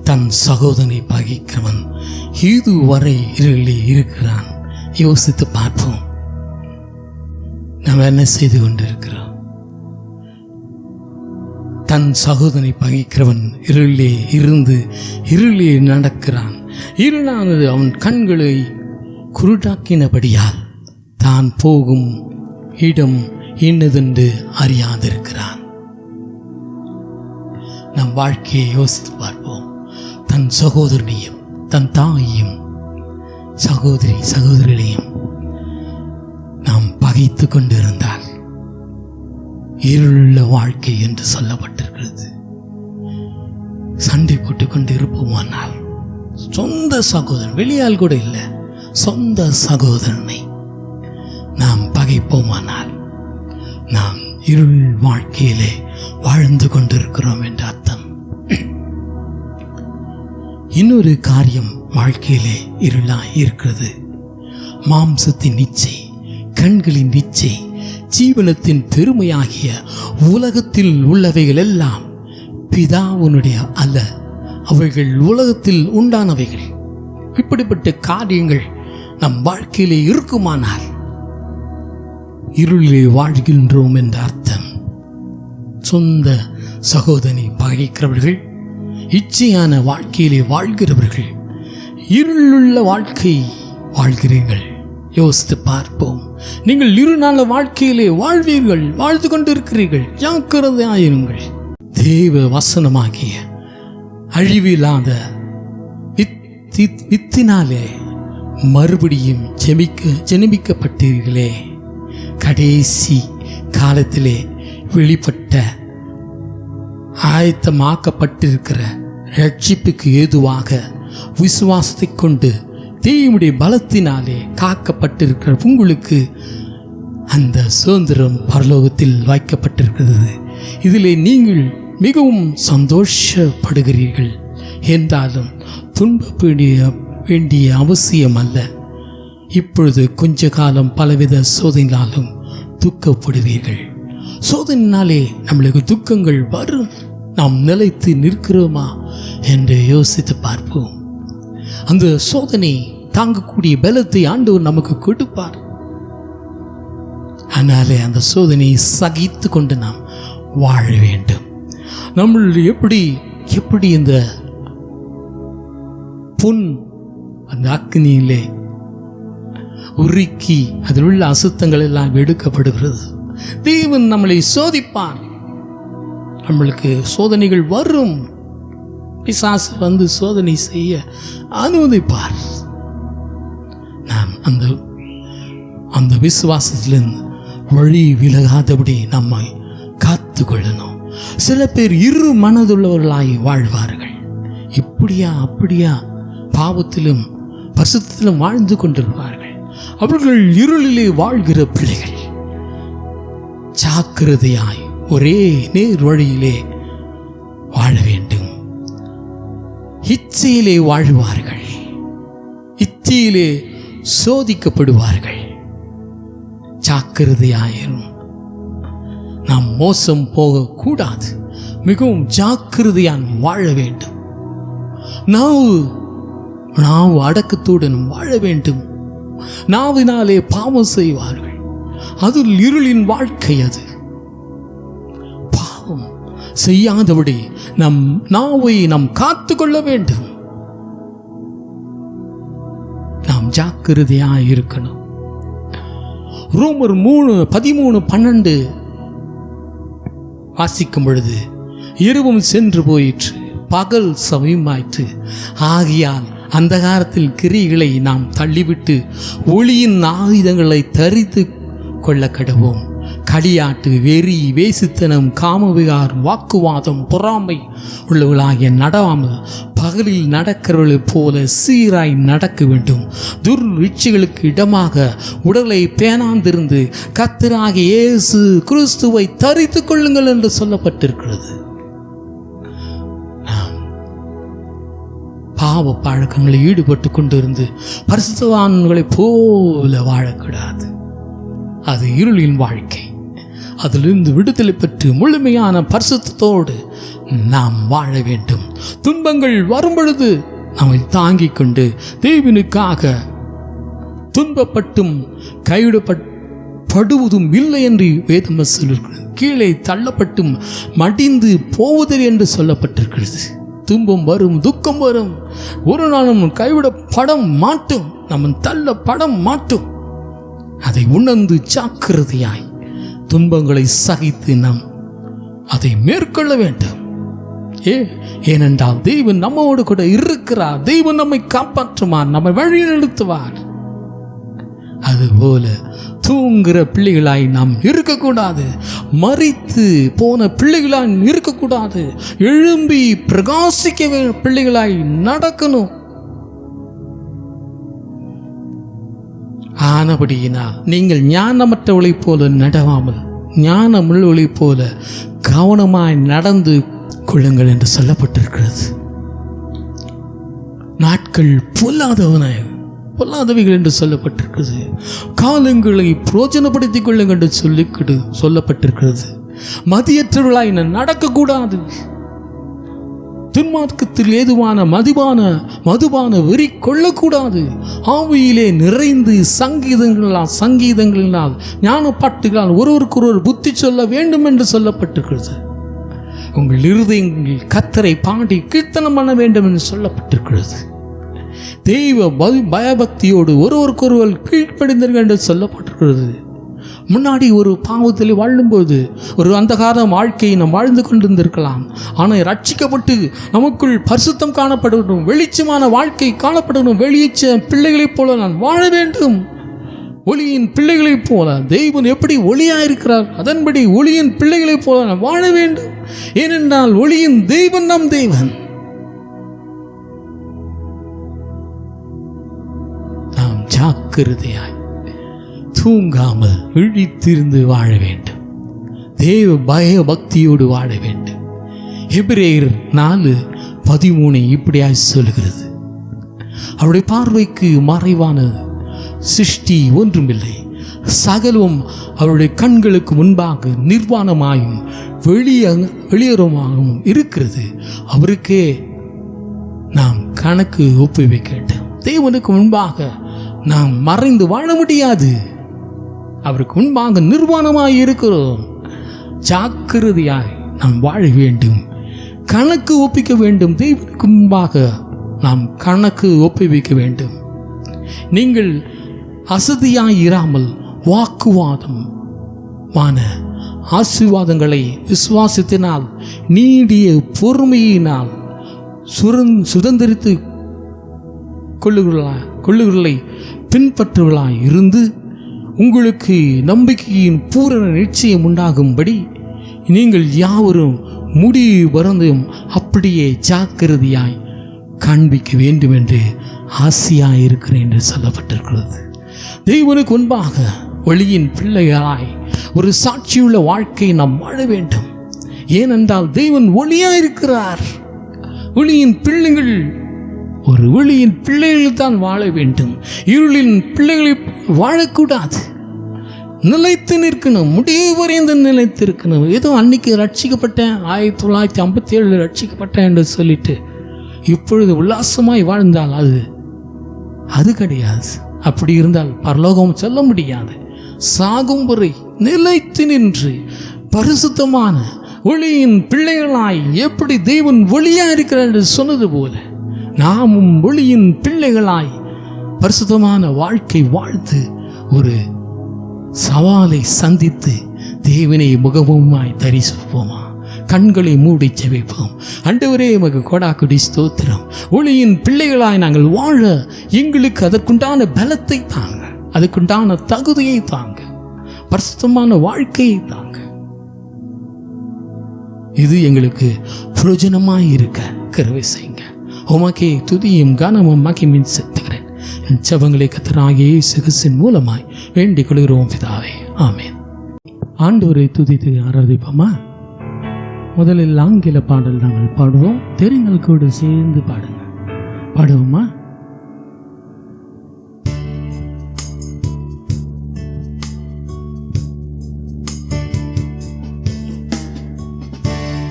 தன் சகோதரனை பகைக்கிறவன் இதுவரை இருளிலே இருக்கிறான். யோசித்து பார்ப்போம். நாம் என்ன செய்து கொண்டிருக்கிறோம்? தன் சகோதரனை பகைக்கிறவன் இருளிலே இருந்து இருளிலே நடக்கிறான். இருளானது அவன் கண்களை குருடாக்கினபடியால் தான் போகும் இடம் என்னதென்று அறியாதிருக்கிறான். நம் வாழ்க்கையை யோசித்து பார்ப்போம். தன் சகோதரனையும் தன் தாயையும் சகோதரிகளையும் நாம் பகைத்து கொண்டிருந்தால் இருளுள்ள வாழ்க்கை என்று சொல்லப்பட்டிருக்கிறது. சண்டை போட்டு கொண்டு இருப்போமானால் சொந்த சகோதரன், வெளியால் கூட இல்லை, சொந்த சகோதரனை நாம் பகைப்போமானால் நாம் இருள் வாழ்க்கையிலே வாழ்ந்து கொண்டிருக்கிறோம் என்ற அர்த்தம். இன்னொரு காரியம் வாழ்க்கையிலே இருளாய் இருக்கிறது. மாம்சத்தின் இச்சை, கண்களின் இச்சை, ஜீவனத்தின் பெருமையாகிய உலகத்தில் உள்ளவைகள் எல்லாம் பிதாவுனுடைய அல்ல, அவைகள் உலகத்தில் உண்டானவைகள். இப்படிப்பட்ட காரியங்கள் நம் வாழ்க்கையிலே இருக்குமானால் இருளிலே வாழ்கின்றோம் என்ற அர்த்தம். சொந்த சகோதரனை பகைக்கிறவர்கள், இச்சையான வாழ்க்கையிலே வாழ்கிறவர்கள், இருளுள்ள வாழ்க்கை வாழ்கிறீர்கள். யோசித்து பார்ப்போம். நீங்கள் இருநாள வாழ்க்கையிலே வாழ்வீர்கள், வாழ்ந்து கொண்டிருக்கிறீர்கள். ஜாக்கிரதையாயிருங்கள். தேவ வசனமாகிய அழிவில்லாத வித்தினாலே மறுபடியும் ஜெனிமிக்கப்பட்டீர்களே. கடைசி காலத்திலே வெளிப்பட்ட ஆயத்தமாக்கப்பட்டிருக்கிற ரட்சிப்புக்கு ஏதுவாக விசுவாசத்தை கொண்டு தேவனுடைய பலத்தினாலே காக்கப்பட்டிருக்கிற உங்களுக்கு அந்த சுதந்திரம் பரலோகத்தில் வைக்கப்பட்டிருக்கிறது. இதிலே நீங்கள் மிகவும் சந்தோஷப்படுகிறீர்கள். என்றாலும் துன்ப வேண்டிய அவசியம் அல்ல. இப்பொழுது கொஞ்ச காலம் பலவித சோதனையாலும் துக்கப்படுவீர்கள். சோதனையினாலே நம்மளுக்கு துக்கங்கள் வரும். நாம் நிலைத்து நிற்கிறோமா என்று யோசித்து பார்ப்போம். அந்த சோதனை தாங்கக்கூடிய பலத்தை ஆண்டவர் நமக்கு கொடுப்பார். ஆனாலே அந்த சோதனையை சகித்து கொண்டு நாம் வாழ வேண்டும். நம்ம எப்படி இந்த புண் அந்த அக்னியிலே உருக்கி அதில் உள்ள அசுத்தங்கள் எல்லாம் எடுக்கப்படுகிறது. தேவன் நம்மளை சோதிப்பார். நம்மளுக்கு சோதனைகள் வரும். பிசாசு வந்து சோதனை செய்ய அனுமதிப்பார். நாம் அந்த விசுவாசத்திலிருந்து வழி விலகாதபடி நம்மை காத்து கொள்ளணும். சில பேர் இரு மனதுள்ளவர்களாய் வாழ்வார்கள். இப்படியா அப்படியா பாவத்திலும் பரிசுத்தத்திலும் வாழ்ந்து கொண்டிருப்பார்கள். அவர்கள் இருளிலே வாழ்கிற பிள்ளைகள். ஜாக்கிரதையாய் ஒரே நேர் வழியிலே வாழ வேண்டும். இச்சையிலே வாழ்வார்கள். இச்சையிலே சோதிக்கப்படுவார்கள். ஜாக்கிரதையாயிரும். நாம் மோசம் போகக்கூடாது. மிகவும் ஜாக்கிரதையான் வாழ வேண்டும். நாவு அடக்கத்துடன் வாழ வேண்டும். நாவினாலே பாவம் செய்வார்கள். அது இருளின் வாழ்க்கை. அது பாவம் செய்யாதபடி நம் நாவை நாம் காத்து கொள்ள வேண்டும். ஜாக்கிரதையாக இருக்கணும். ரோமர் 3:13-12 வாசிக்கும் பொழுது, இரவும் சென்று போயிற்று, பகல் சமயமாயிற்று, ஆகியால் அந்தகாரத்தில் கிரிகளை நாம் தள்ளிவிட்டு ஒளியின் ஆயுதங்களை தரித்து கொள்ள கடவோம். களியாட்டு, வெறி, வேசித்தனம், காமவிகாரம், வாக்குவாதம், பொறாமை உள்ளவர்களாகிய நடவாமல் பகலில் நடக்கிறவர்களைப் போல சீராய் நடக்க வேண்டும். துர்விட்சிகளுக்கு இடமாக உடலை பேணாந்திருந்து கர்த்தராகிய இயேசு கிறிஸ்துவை தரித்து கொள்ளுங்கள் என்று சொல்லப்பட்டிருக்கிறது. பாவ பழக்கங்களில் ஈடுபட்டு கொண்டிருந்து பரிசுத்தவான்களைப் போல வாழக்கூடாது. அது இருளின் வாழ்க்கை. அதிலிருந்து விடுதலை பெற்று முழுமையான பரிசுத்தத்தோடு நாம் வாழ வேண்டும். துன்பங்கள் வரும் பொழுது நம்மை தாங்கிக் கொண்டு தேவனுக்காக துன்பப்பட்டும் கைவிடப்படுவதும் இல்லை என்று வேதம் சொல்லிருக்கிறது. கீழே தள்ளப்பட்டும் மடிந்து போவதில்லை என்று சொல்லப்பட்டிருக்கிறது. துன்பம் வரும், துக்கம் வரும், ஒரு நாளும் கைவிடப்பட மாட்டோம், நம்ம தள்ளப்பட மாட்டோம். அதை உணர்ந்து ஜாக்கிரதையாய் துன்பங்களை சகித்து நாம் அதை மேற்கொள்ள வேண்டும். ஏனென்றால் தெய்வன் நம்மோடு கூட இருக்கிறார். தெய்வன் நம்மை காப்பாற்றுவார், நம்மை வழி நடத்துவார். அதுபோல தூங்குகிற பிள்ளைகளாய் நாம் இருக்கக்கூடாது. மரித்து போன பிள்ளைகளாய் இருக்கக்கூடாது. எழும்பி பிரகாசிக்க பிள்ளைகளாய் நடக்கணும். ஆனபடியினால் நீங்கள் ஞானமற்றவளைப் போல நடவாமல் ஞானமுள்ளவளைப் போல கவனமாய் நடந்து கொள்ளுங்கள் என்று சொல்லப்பட்டிருக்கிறது. நாட்கள் பொல்லாதவைகள் என்று சொல்லப்பட்டிருக்கிறது. காலங்களை பிரயோஜனப்படுத்திக் கொள்ளுங்கள் என்று சொல்லப்பட்டிருக்கிறது. மதியற்றவர்களாய் நடக்கக்கூடாது. துன்மார்க்கத்தில் ஏதுவான மதுபான வெறி கொள்ளக்கூடாது. ஆவியிலே நிறைந்து சங்கீதங்களால் ஞான பாட்டுகளால் ஒருவருக்கொருவர் புத்தி சொல்ல வேண்டும் என்று சொல்லப்பட்டிருக்கிறது. உங்கள் இருதயங்களில் கர்த்தரை பாடி கீர்த்தனம் பண்ண வேண்டும் என்று சொல்லப்பட்டிருக்கிறது. தெய்வ பயபக்தியோடு ஒருவருக்கொருவர் கீழ்ப்படிந்தீர்கள் என்று சொல்லப்பட்டிருக்கிறது. முன்னாடி ஒரு பாவத்தில் வாழும்போது ஒரு அந்தகார வாழ்க்கையை நாம் வாழ்ந்து கொண்டிருந்திருக்கலாம். ஆனால் ரட்சிக்கப்பட்டு நமக்குள் பரிசுத்தம் காணப்படணும், வெளிச்சமான வாழ்க்கை காணப்படணும். வெளிச்ச பிள்ளைகளைப் போல நான் வாழ வேண்டும். ஒளியின் பிள்ளைகளைப் போல தெய்வன் எப்படி ஒளியாயிருக்கிறார், அதன்படி ஒளியின் பிள்ளைகளைப் போல நான் வாழ வேண்டும். ஏனென்றால் ஒளியின் தெய்வன் நம் தெய்வன். நாம் ஜாக்கிரதையாய் தூங்காமல் விழித்திருந்து வாழ வேண்டும். தேவ பயபக்தியோடு வாழ வேண்டும். எபிரேயர் 4:13 இப்படியாய் சொல்கிறது, அவருடைய பார்வைக்கு மறைவானது சிருஷ்டி ஒன்றுமில்லை, சகலமும் அவருடைய கண்களுக்கு முன்பாக நிர்வாணமாயும் வெளியேறமாகவும் இருக்கிறது. அவருக்கே நாம் கணக்கு ஒப்புவிக்க வேண்டும். தேவனுக்கு முன்பாக நாம் மறைந்து வாழ முடியாது. அவருக்கு முன்பாக நிர்வாணமாய் இருக்கிறோம். ஜாக்கிரதையாய் நாம் வாழ வேண்டும். கணக்கு ஒப்பிக்க வேண்டும். தேவனுக்கு முன்பாக நாம் கணக்கு ஒப்புவிக்க வேண்டும். நீங்கள் அசதியாய் இராமல் வாக்குவாதமான ஆசீர்வாதங்களை விசுவாசத்தினால் நீடிய பொறுமையினால் சுதந்திரித்து கொள்ளுகளை பின்பற்றுவர்களாய் இருந்து உங்களுக்கு நம்பிக்கையின் பூரண நிச்சயம் உண்டாகும்படி நீங்கள் யாவரும் முடிவு வரந்தும் அப்படியே ஜாக்கிரதையாய் காண்பிக்க வேண்டும் என்று ஆசையாய் இருக்கிறேன் என்று சொல்லப்பட்டிருக்கிறது. தெய்வனுக்கு முன்பாக ஒளியின் பிள்ளைகளாய் ஒரு சாட்சியுள்ள வாழ்க்கை நாம் வாழ வேண்டும். ஏனென்றால் தெய்வன் ஒளியாயிருக்கிறார். ஒளியின் பிள்ளைகள் ஒரு ஒளியின் பிள்ளைகள் தான் வாழ வேண்டும். இருளின் பிள்ளைகளை வாழக்கூடாது. நிலைத்து நிற்கணும், முடிவு வரைந்து நிலைத்து இருக்கணும். ஏதோ அன்னைக்கு ரட்சிக்கப்பட்டேன், 1957 ரட்சிக்கப்பட்டேன் என்று சொல்லிட்டு இப்பொழுது உல்லாசமாய் வாழ்ந்தால் அது கிடையாது. அப்படி இருந்தால் பரலோகம் செல்ல முடியாது. சாகும் வரை நிலைத்து நின்று பரிசுத்தமான ஒளியின் பிள்ளைகளாய் எப்படி தெய்வன் ஒளியா இருக்கிறார் என்று சொன்னது போல நாமும் ஒளியின் பிள்ளைகளாய் பரிசுத்தமான வாழ்க்கை வாழ்ந்து ஒரு சவாலை சந்தித்து தேவனை முகமுமாய் தரிசிப்போமா? கண்களை மூடி ஜெபிப்போம். ஆண்டவரே, உமக்கு கோடாக்குடி ஸ்தோத்திரம். ஒளியின் பிள்ளைகளாய் நாங்கள் வாழ எங்களுக்கு அதற்குண்டான பலத்தை தாங்க, அதுக்குண்டான தகுதியை தாங்க, பரிசுத்தமான வாழ்க்கையை தாங்க. இது எங்களுக்கு பிரயோஜனமாய் இருக்க கிருபை செய்யுங்க. உமக்கே துதியும் கனமும் மகிமையும் செலுத்துகிறேன். என் ஜெபங்களை கர்த்தராகிய இயேசு கிறிஸ்துவின் மூலமாய் வேண்டிக் கொள்கிறோம் பிதாவே, ஆமென். ஆண்டவரை துதித்து ஆராதிப்போமா? முதலில் ஆங்கில பாடல் நாங்கள் பாடுவோம். தெரிங்கள் கூட சேர்ந்து பாடுங்க. பாடுவோமா?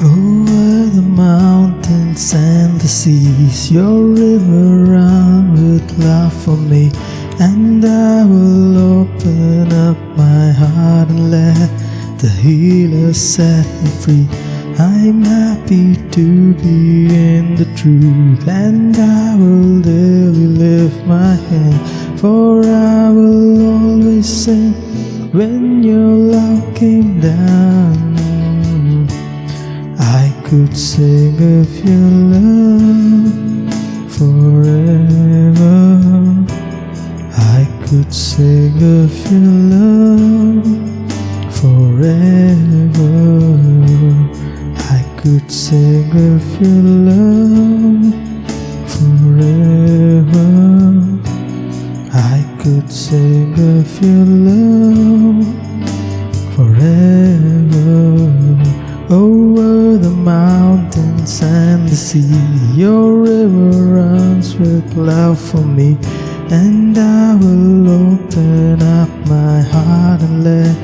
Over the mountains and the seas, your river run with love for me, and I will open up my heart and let the healer set me free. I'm happy to be in the truth, and I will daily lift my hand, for I will always sing when your love came down. I could sing of your love forever. I could sing of your love forever. I could sing of your love forever. I could sing of your love forever. Over the mountains and the sea, your river runs with love for me, and I will open up my heart and let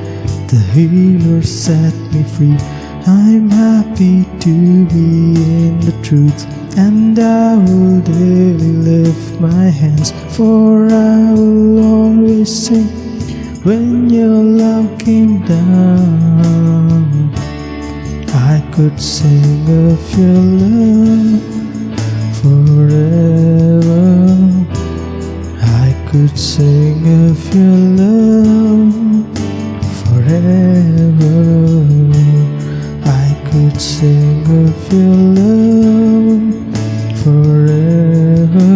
the healer set me free. I'm happy to be in the truth, and I will daily lift my hands, for I will always sing when your love came down. I could sing of your love forever. I could sing of your love forever. I could sing of your love forever.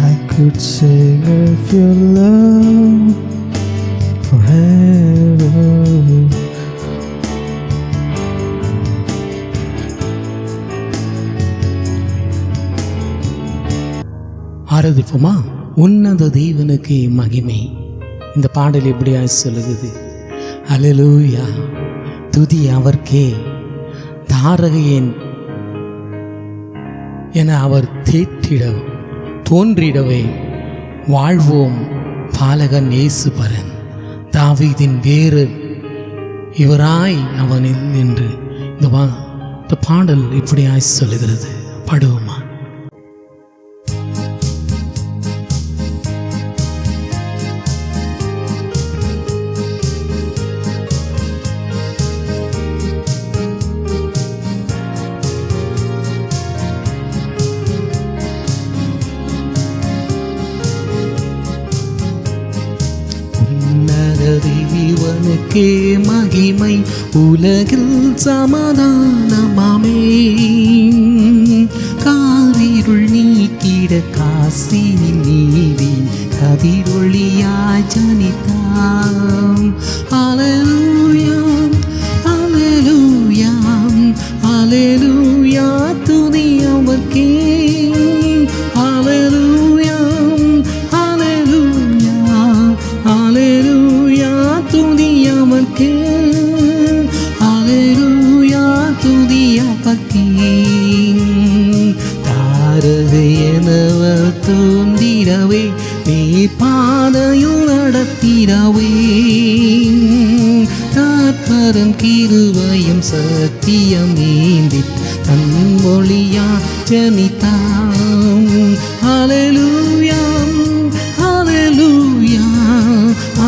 I could sing of your love forever. ஆராதிப்போமா? உன்னத தேவனுக்கு மகிமை. இந்த பாடல் எப்படியா சொல்லுகிறது? அல்லேலூயா, துதி அவர்க்கே, தாரகையேன் என அவர் தேற்றிட தோன்றிடவே வாழ்வோம் பாலகன் இயேசு பரன், தாவீதின் வேறு இவராய் அவனில் என்று இந்த பாடல் இப்படியாய் சொல்லுகிறது. பாடுவோமா? தேவனுக்கே மகிமை, உலகில் சமாதானமாமே. காரிருள் நீக்கிட காசினில் நீதி கதிரொளியாய் ஜனித்தாம். அல்லேலூயா அல்லேலூயா அல்லேலூயா, துதி அவர்க்கே. அல்லேலூயா அல்லேலூயா அல்லேலூயா, துதி அவர்க்கே. அல்லேலூயா, துதி அவர்க்கே. தாரகை எனவர் தோன்றிடவே, நீ பாதையில் நடத்திடவே. தாற்பரம் கிருபையும் சத்தியம் ஏந்தி தன் மொழியா ஜனித்தாம். அல்லேலூயா அல்லேலூயா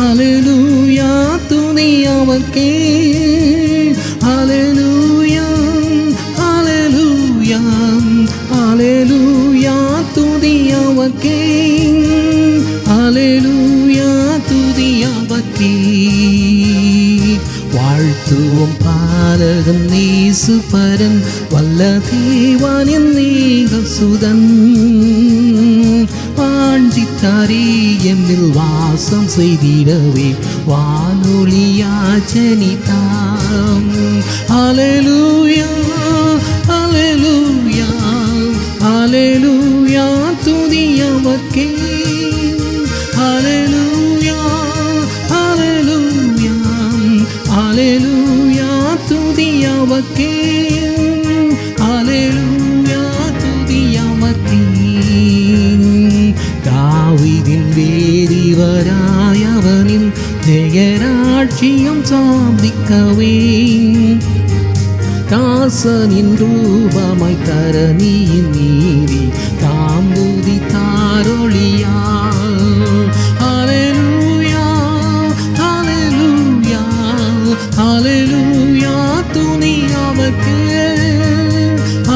அல்லேலூயா, துதி அவர்க்கே. அல்லேலூயா அல்லேலூயா அல்லேலூயா, துதி அவர்க்கே. இயேசு பரன் வல்ல தேவனின் நீகசுதன் வாஞ்சித்தாரே என்னில் வாசம் செய்திடவே வானொலியா ஜனித்தாம். அல்லேலூயா அல்லேலூயா அல்லேலூயா துதி அவர்க்கே. அல்லேலூயா அல்லேலூயா அல்லேலூயா துதி அவர்க்கே. அல்லேலூயா துதி அவர்க்கே. தாவீதின் வேதிவராயவனின் ஜெயராட்சியம் சாதிக்கவே தாசனின் ரூபமாய் தரணியின் நீதி தாம்பூதி தாரொளியா. அல்லேலூயா அல்லேலூயா அல்லேலூயா துதி அவர்க்கே.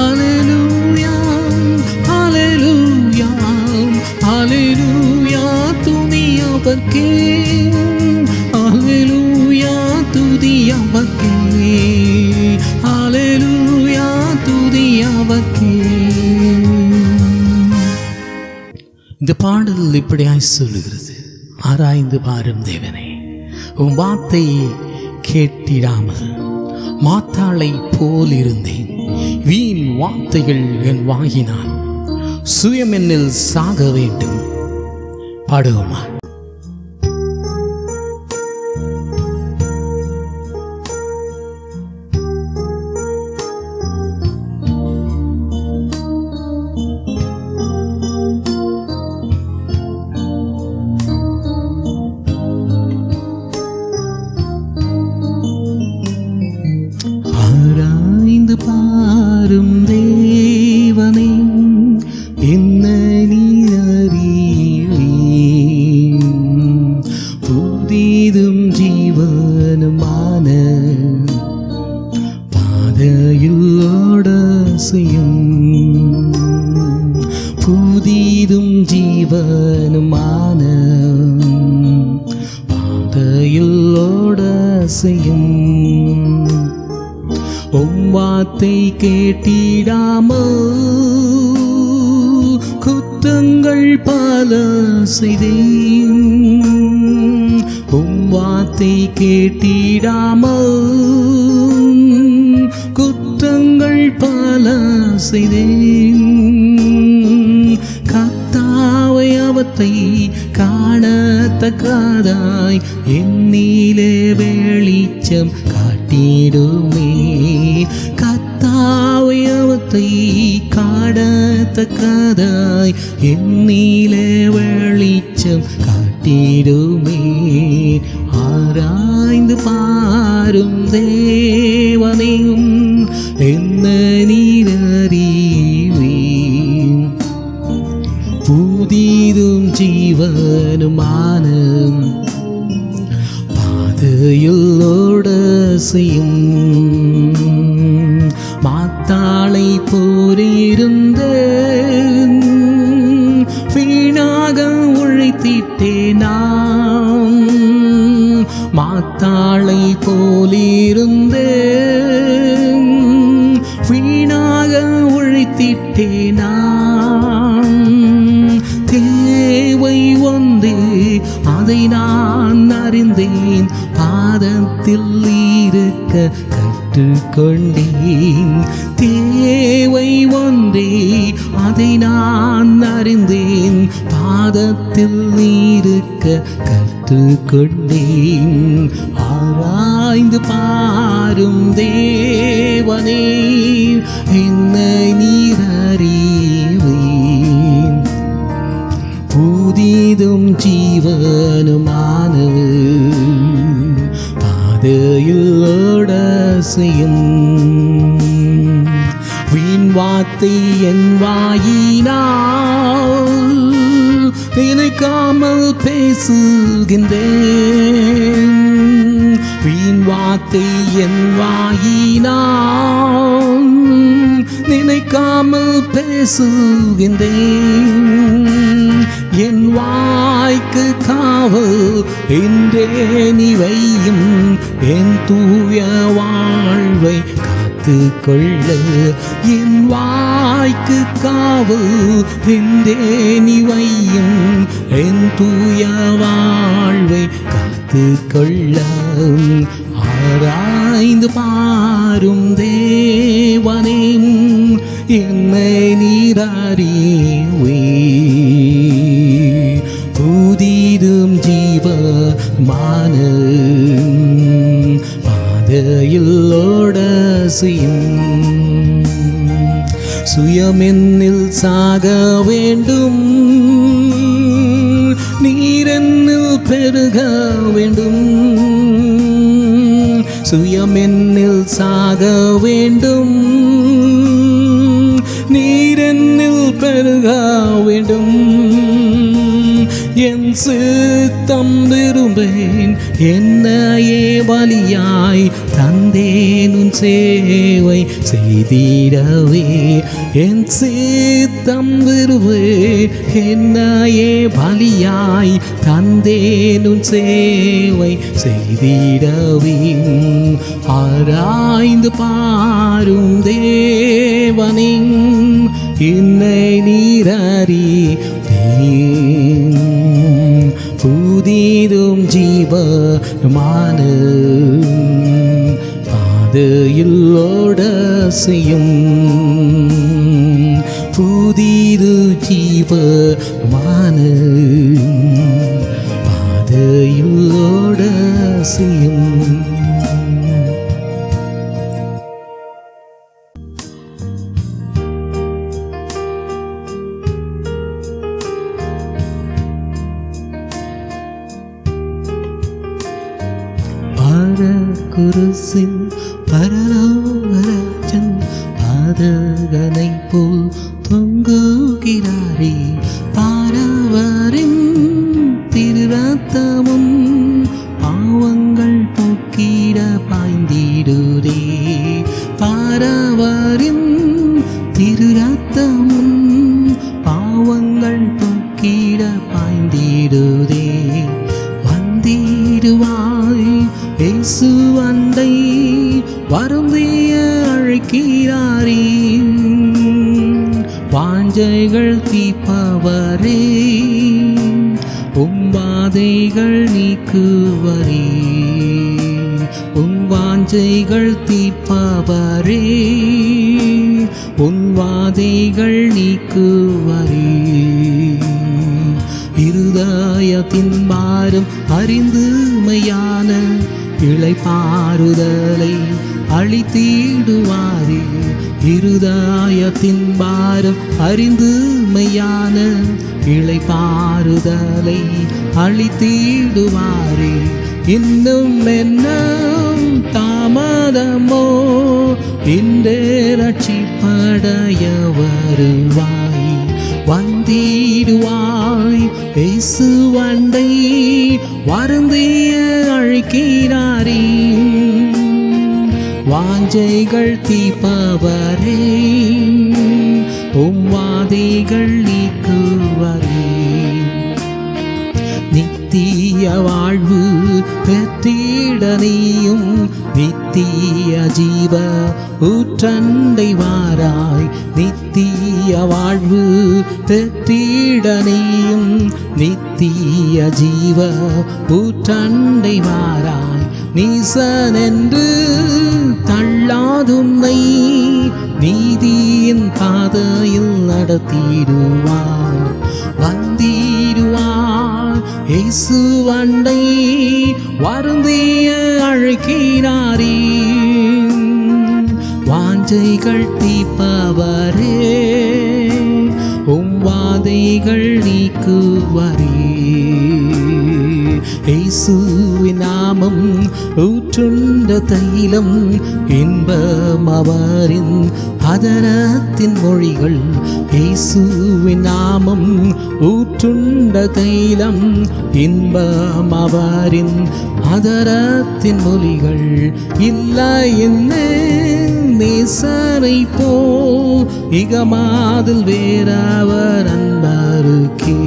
அல்லேலூயா அல்லேலூயா அல்லேலூயா துதி அவர்க்கே. அல்லேலூயா துதி அவர்க்கே. அல்லேலூயா துதி அவர்க்கே. இந்த பாடல் இப்படியாய் சொல்லுகிறது, ஆராய்ந்து பாரும் தேவனே, உன் வார்த்தையை கேட்டிடாமல் மாத்தாளை போல் இருந்தேன். வீண் வார்த்தைகள் என் வாங்கினான், சுயம் என்னில் சாக வேண்டும். பாடுவோமா? ஆராய்ந்து பாரும் தேவனே, என்னை நீர் அறிவீர். புதிதும் ஜீவனுமான பாதையில் ஓடசையும், புதிதும் ஜீவனுமான பாதையில் ஓடசையும். உம் வார்த்தை கேட்டிடாமல் குற்றங்கள் பல செய்தேன். உம் வார்த்தை கேட்டிடாமல் குற்றங்கள் பல செய்தேன். கர்த்தாவை அவத்தை காணத்தக்கதாய் என்னிலே வெளிச்சம் காட்டிடுமே. கர்த்தாவை அவத்தை காணத்தக்கதாய் என்னிலே வெளிச்சம் காட்டிடுமே. ஆராய்ந்து பாரும் தேவனே, என்னை நீர் அறிவீர். புதிதும் ஜீவனுமான பாதையில் ஓடசையும், மாத்தாளை போரிருந்தேன், வீணாக உழைத்திட்டேனாம். மாத்தாளை போலிருந்தேன், வீணாக உழைத்திட்டேனாம். தேவை ஒன்றே அதை நான் அறிந்தேன், பாதத்தில் இருக்க கற்றுக்கொண்டேன். தேவை ஒன்றே அதை நான் அறிந்தேன், பாதத்தில் இருக்க கற்றுக்கொண்டேன். ஆராய்ந்து பாரும் தேவனே, என்னை நீர் அறிவீர். புதிதும் ஜீவனுமான பாதையில் ஓடசையும், வீண் வார்த்தை என் வாயினால் நினைக்காமல் பேசுகின்றேன். வீண் வார்த்தை என் வாயினால் நினைக்காமல் பேசுகின்றேன். என் வாய்க்கு காவல் என்றே நீ வையும், என் தூய வாழ்வை காத்து கொள்ள என் வாய்க்கு காவல் எந்தேனி வையும் என் தூய வாழ்வை காத்து கொள்ள ஆராய்ந்து பாரும் தேவனே என்னை நீரறிவே புதிதும் ஜீவமான பாதையில் ஓடசியும் சுயமென்னில் சாக வேண்டும் நீரென்னில் பெருக வேண்டும் சுயமென்னில் சாக வேண்டும் நீரென்னில் பெருக வேண்டும் என் சித்தம் விரும்பேன் என்னையே பலியாய் தந்தேன் உன் சேவை செய்திடவே என் சித்தம் விரும்பேன் என்னையே பலியாய் தந்தேன் உன் சேவை செய்திடவே ஆராய்ந்து பாரும் தேவனே என்னை நீரறிவேன் புதிதும் ஜீவமான பாதையில் ஓடசியும் புதிது ஜீவமான பாதையில் ஓடசியும் குருசில் பரலோகராஜன் பாதகனை போல் தொங்குகிறாரே பாரவரின் திருரத்தமும் பாவங்கள் போக்கிட பாய்ந்திடுதே பாரவரின் திருரத்தமும் பாவங்கள் போக்கிட பாய்ந்திடுதே வந்திடுவாய் இயேசு அண்டை வருந்திய அழைக்கிறாரே வாஞ்சைகள் தீர்ப்பவரே உம்பாதைகள் நீக்குவரே உம் வாஞ்சைகள் தீர்ப்பவரே உன் வாதைகள் நீக்குவரே இருதயத்தின் பாரம் அறிந்து மையான இளைப்பாறுதலை அளித்திடுவாரே இருதயத்தின் பாரம் அறிந்து மையான இளைப்பாறுதலை அளித்திடுவாரே இன்னும் என்ன தாமதமோ இன்றே ரட்சிப்படைய வருவாய் வந்திடுவாய் இயேசு அண்டை வருந்திய அழைக்கிறாரே வாஞ்சைகள் தீர்ப்பவரே உம் வாதைகள் நீக்குவரே நித்திய வாழ்வு பெற்றிட நீயும் நித்திய ஜீவ ஊற்றண்டை வாராய் நித்திய வாழ்வு பெற்றிட நீயும் நித்திய ஜீவ ஊற்றண்டை வாராய் நீசனென்று தள்ளாதுன்னை நீதியின் பாதையில் நடத்திடுவார் வந்திடுவார் இயேசு அண்டை வருந்திய அழைக்கிறாரே வாஞ்சைகள் தீர்ப்பவரே உம் வாதைகள் நீக்குவரே இயேசுவின் நாமம் ஊற்றுண்ட தைலம் இன்பம் அவரின் அதரத்தின் மொழிகள் இயேசுவின் நாமம் ஊற்றுண்ட தைலம் இன்பம் அவரின் அதரத்தின் மொழிகள் இல்லை என்ன நேசரை போ இகமாதில் வேறவர் அன்பருக்கே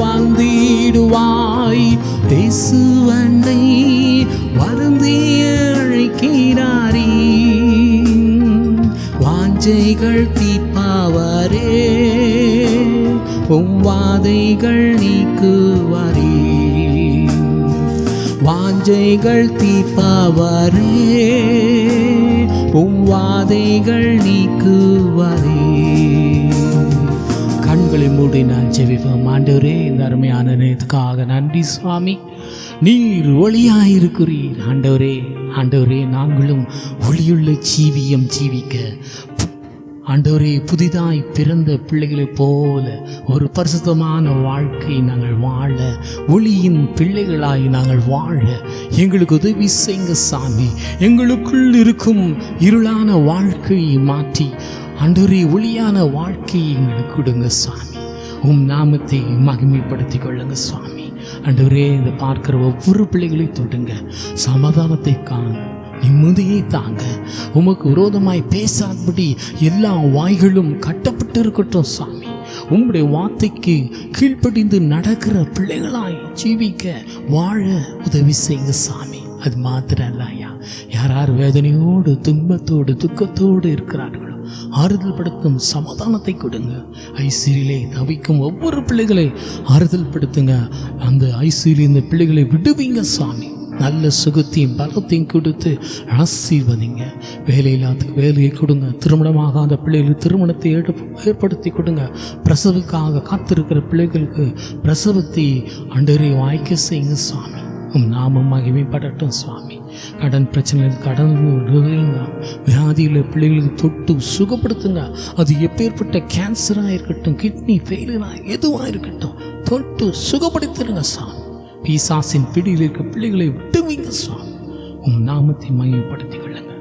வாழ்ந்திடுவாய் இயேசு அண்டை வருந்திய அழைக்கிறாரே வாஞ்சைகள் தீர்ப்பவரே, உம் வாதைகள் நீக்குவாரே. வாஞ்சைகள் தீர்ப்பவரே, உம் வாதைகள் நீக்குவாரே. கண்களை மூடி நான் ஜெபிப்போம். ஆண்டவரே, இந்த அருமையான நேரத்துக்காக நன்றி சுவாமி. நீர் ஒளியாயிருக்கிறீர் ஆண்டவரே. ஆண்டவரே, நாங்களும் ஒளியுள்ள ஜீவியம் ஜீவிக்க ஆண்டவரே, புதிதாய் பிறந்த பிள்ளைகளைப் போல ஒரு பரிசுத்தமான வாழ்க்கை நாங்கள் வாழ, ஒளியின் பிள்ளைகளாய் நாங்கள் வாழ எங்களுக்கு உதவி செய்யுங்க சாமி. எங்களுக்குள் இருக்கும் இருளான வாழ்க்கையை மாற்றி ஆண்டவரே, ஒளியான வாழ்க்கையை எங்களுக்கு கொடுங்க சாமி. உம் நாமத்தை மகிமைப்படுத்திக் கொள்ளுங்க சுவாமி. ஆண்டவரே, இந்த பார்க்கிற ஒவ்வொரு பிள்ளைகளையும் தொடுங்க, சமாதானத்தை காண, நிம்மதியை தாங்க. உமக்கு விரோதமாய் பேசாதபடி எல்லா வாய்களும் கட்டப்பட்டு இருக்கட்டும் சாமி. உம்முடைய வார்த்தைக்கு கீழ்ப்படிந்து நடக்கிற பிள்ளைகளாய் ஜீவிக்க வாழ உதவி செய்யுங்க சாமி. அது மாத்திரம் இல்ல ஐயா, யார் வேதனையோடு துன்பத்தோடு துக்கத்தோடு இருக்கிறார்களோ ஆறுதல் படுத்தும் சமாதானத்தை கொடுங்க. ஐசியிலே தவிக்கும் ஒவ்வொரு பிள்ளைகளை ஆறுதல் படுத்துங்க. அந்த ஐசியிலே இந்த பிள்ளைகளை விடுவீங்க சாமி. நல்ல சுகத்தையும் பலத்தையும் கொடுத்து ஆசீர்வதிங்க. வேலையில்லாத வேலையை கொடுங்க. திருமணமாகாத பிள்ளைகளுக்கு திருமணத்தை ஏற்படுத்தி கொடுங்க. பிரசவுக்காக காத்திருக்கிற பிள்ளைகளுக்கு பிரசவத்தை ஆண்டவரே வாய்க்க செய்யுங்க சுவாமி. உம் நாமம் மகிமைப்படட்டும் சுவாமி. கடன் பிரச்சனைகள் கடந்து விடுவீங்க. வியாதியில் பிள்ளைகளுக்கு தொட்டு சுகப்படுத்துங்க. அது எப்பேற்பட்ட கேன்சராக இருக்கட்டும், கிட்னி ஃபெயிலியராக எதுவாக இருக்கட்டும், தொட்டு சுகப்படுத்திடுங்க சாமி. பிசாசின் பிடியில் இருக்க பிள்ளைகளை விட்டுவீங்க சுவாமி. உம் நாமத்தை மகிமைப்படுத்திக் கொள்ளுங்க.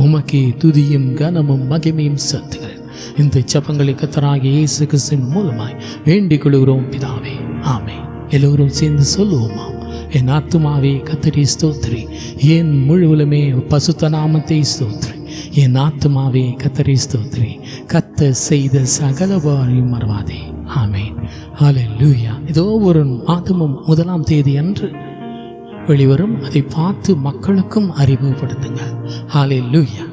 உமக்கே துதியும் கனமும் மகிமையும் செலுத்துகிறேன். இந்த ஜெபங்களை கர்த்தராகிய இயேசு கிறிஸ்துவின் மூலமாய் வேண்டிக் கொள்கிறோம் பிதாவே, ஆமென். எல்லோரும் சேர்ந்து சொல்லுவோமா? என் ஆத்துமாவே கர்த்தரை ஸ்தோத்திரி, என் முழுவலுமே பசுத்த நாமத்தை ஸ்தோத்திரி. என் ஆத்துமாவே கர்த்தரை ஸ்தோத்திரி, கர்த்தர் செய்த சகலவாரையும் மறவாதே. ஆமென். ஹல்லேலூயா. இதோ ஒரு மாதமும் 1ஆம் தேதி அன்று வெளிவரும். அதை பார்த்து மக்களுக்கும் அறிமுகப்படுத்துங்க. ஹல்லேலூயா.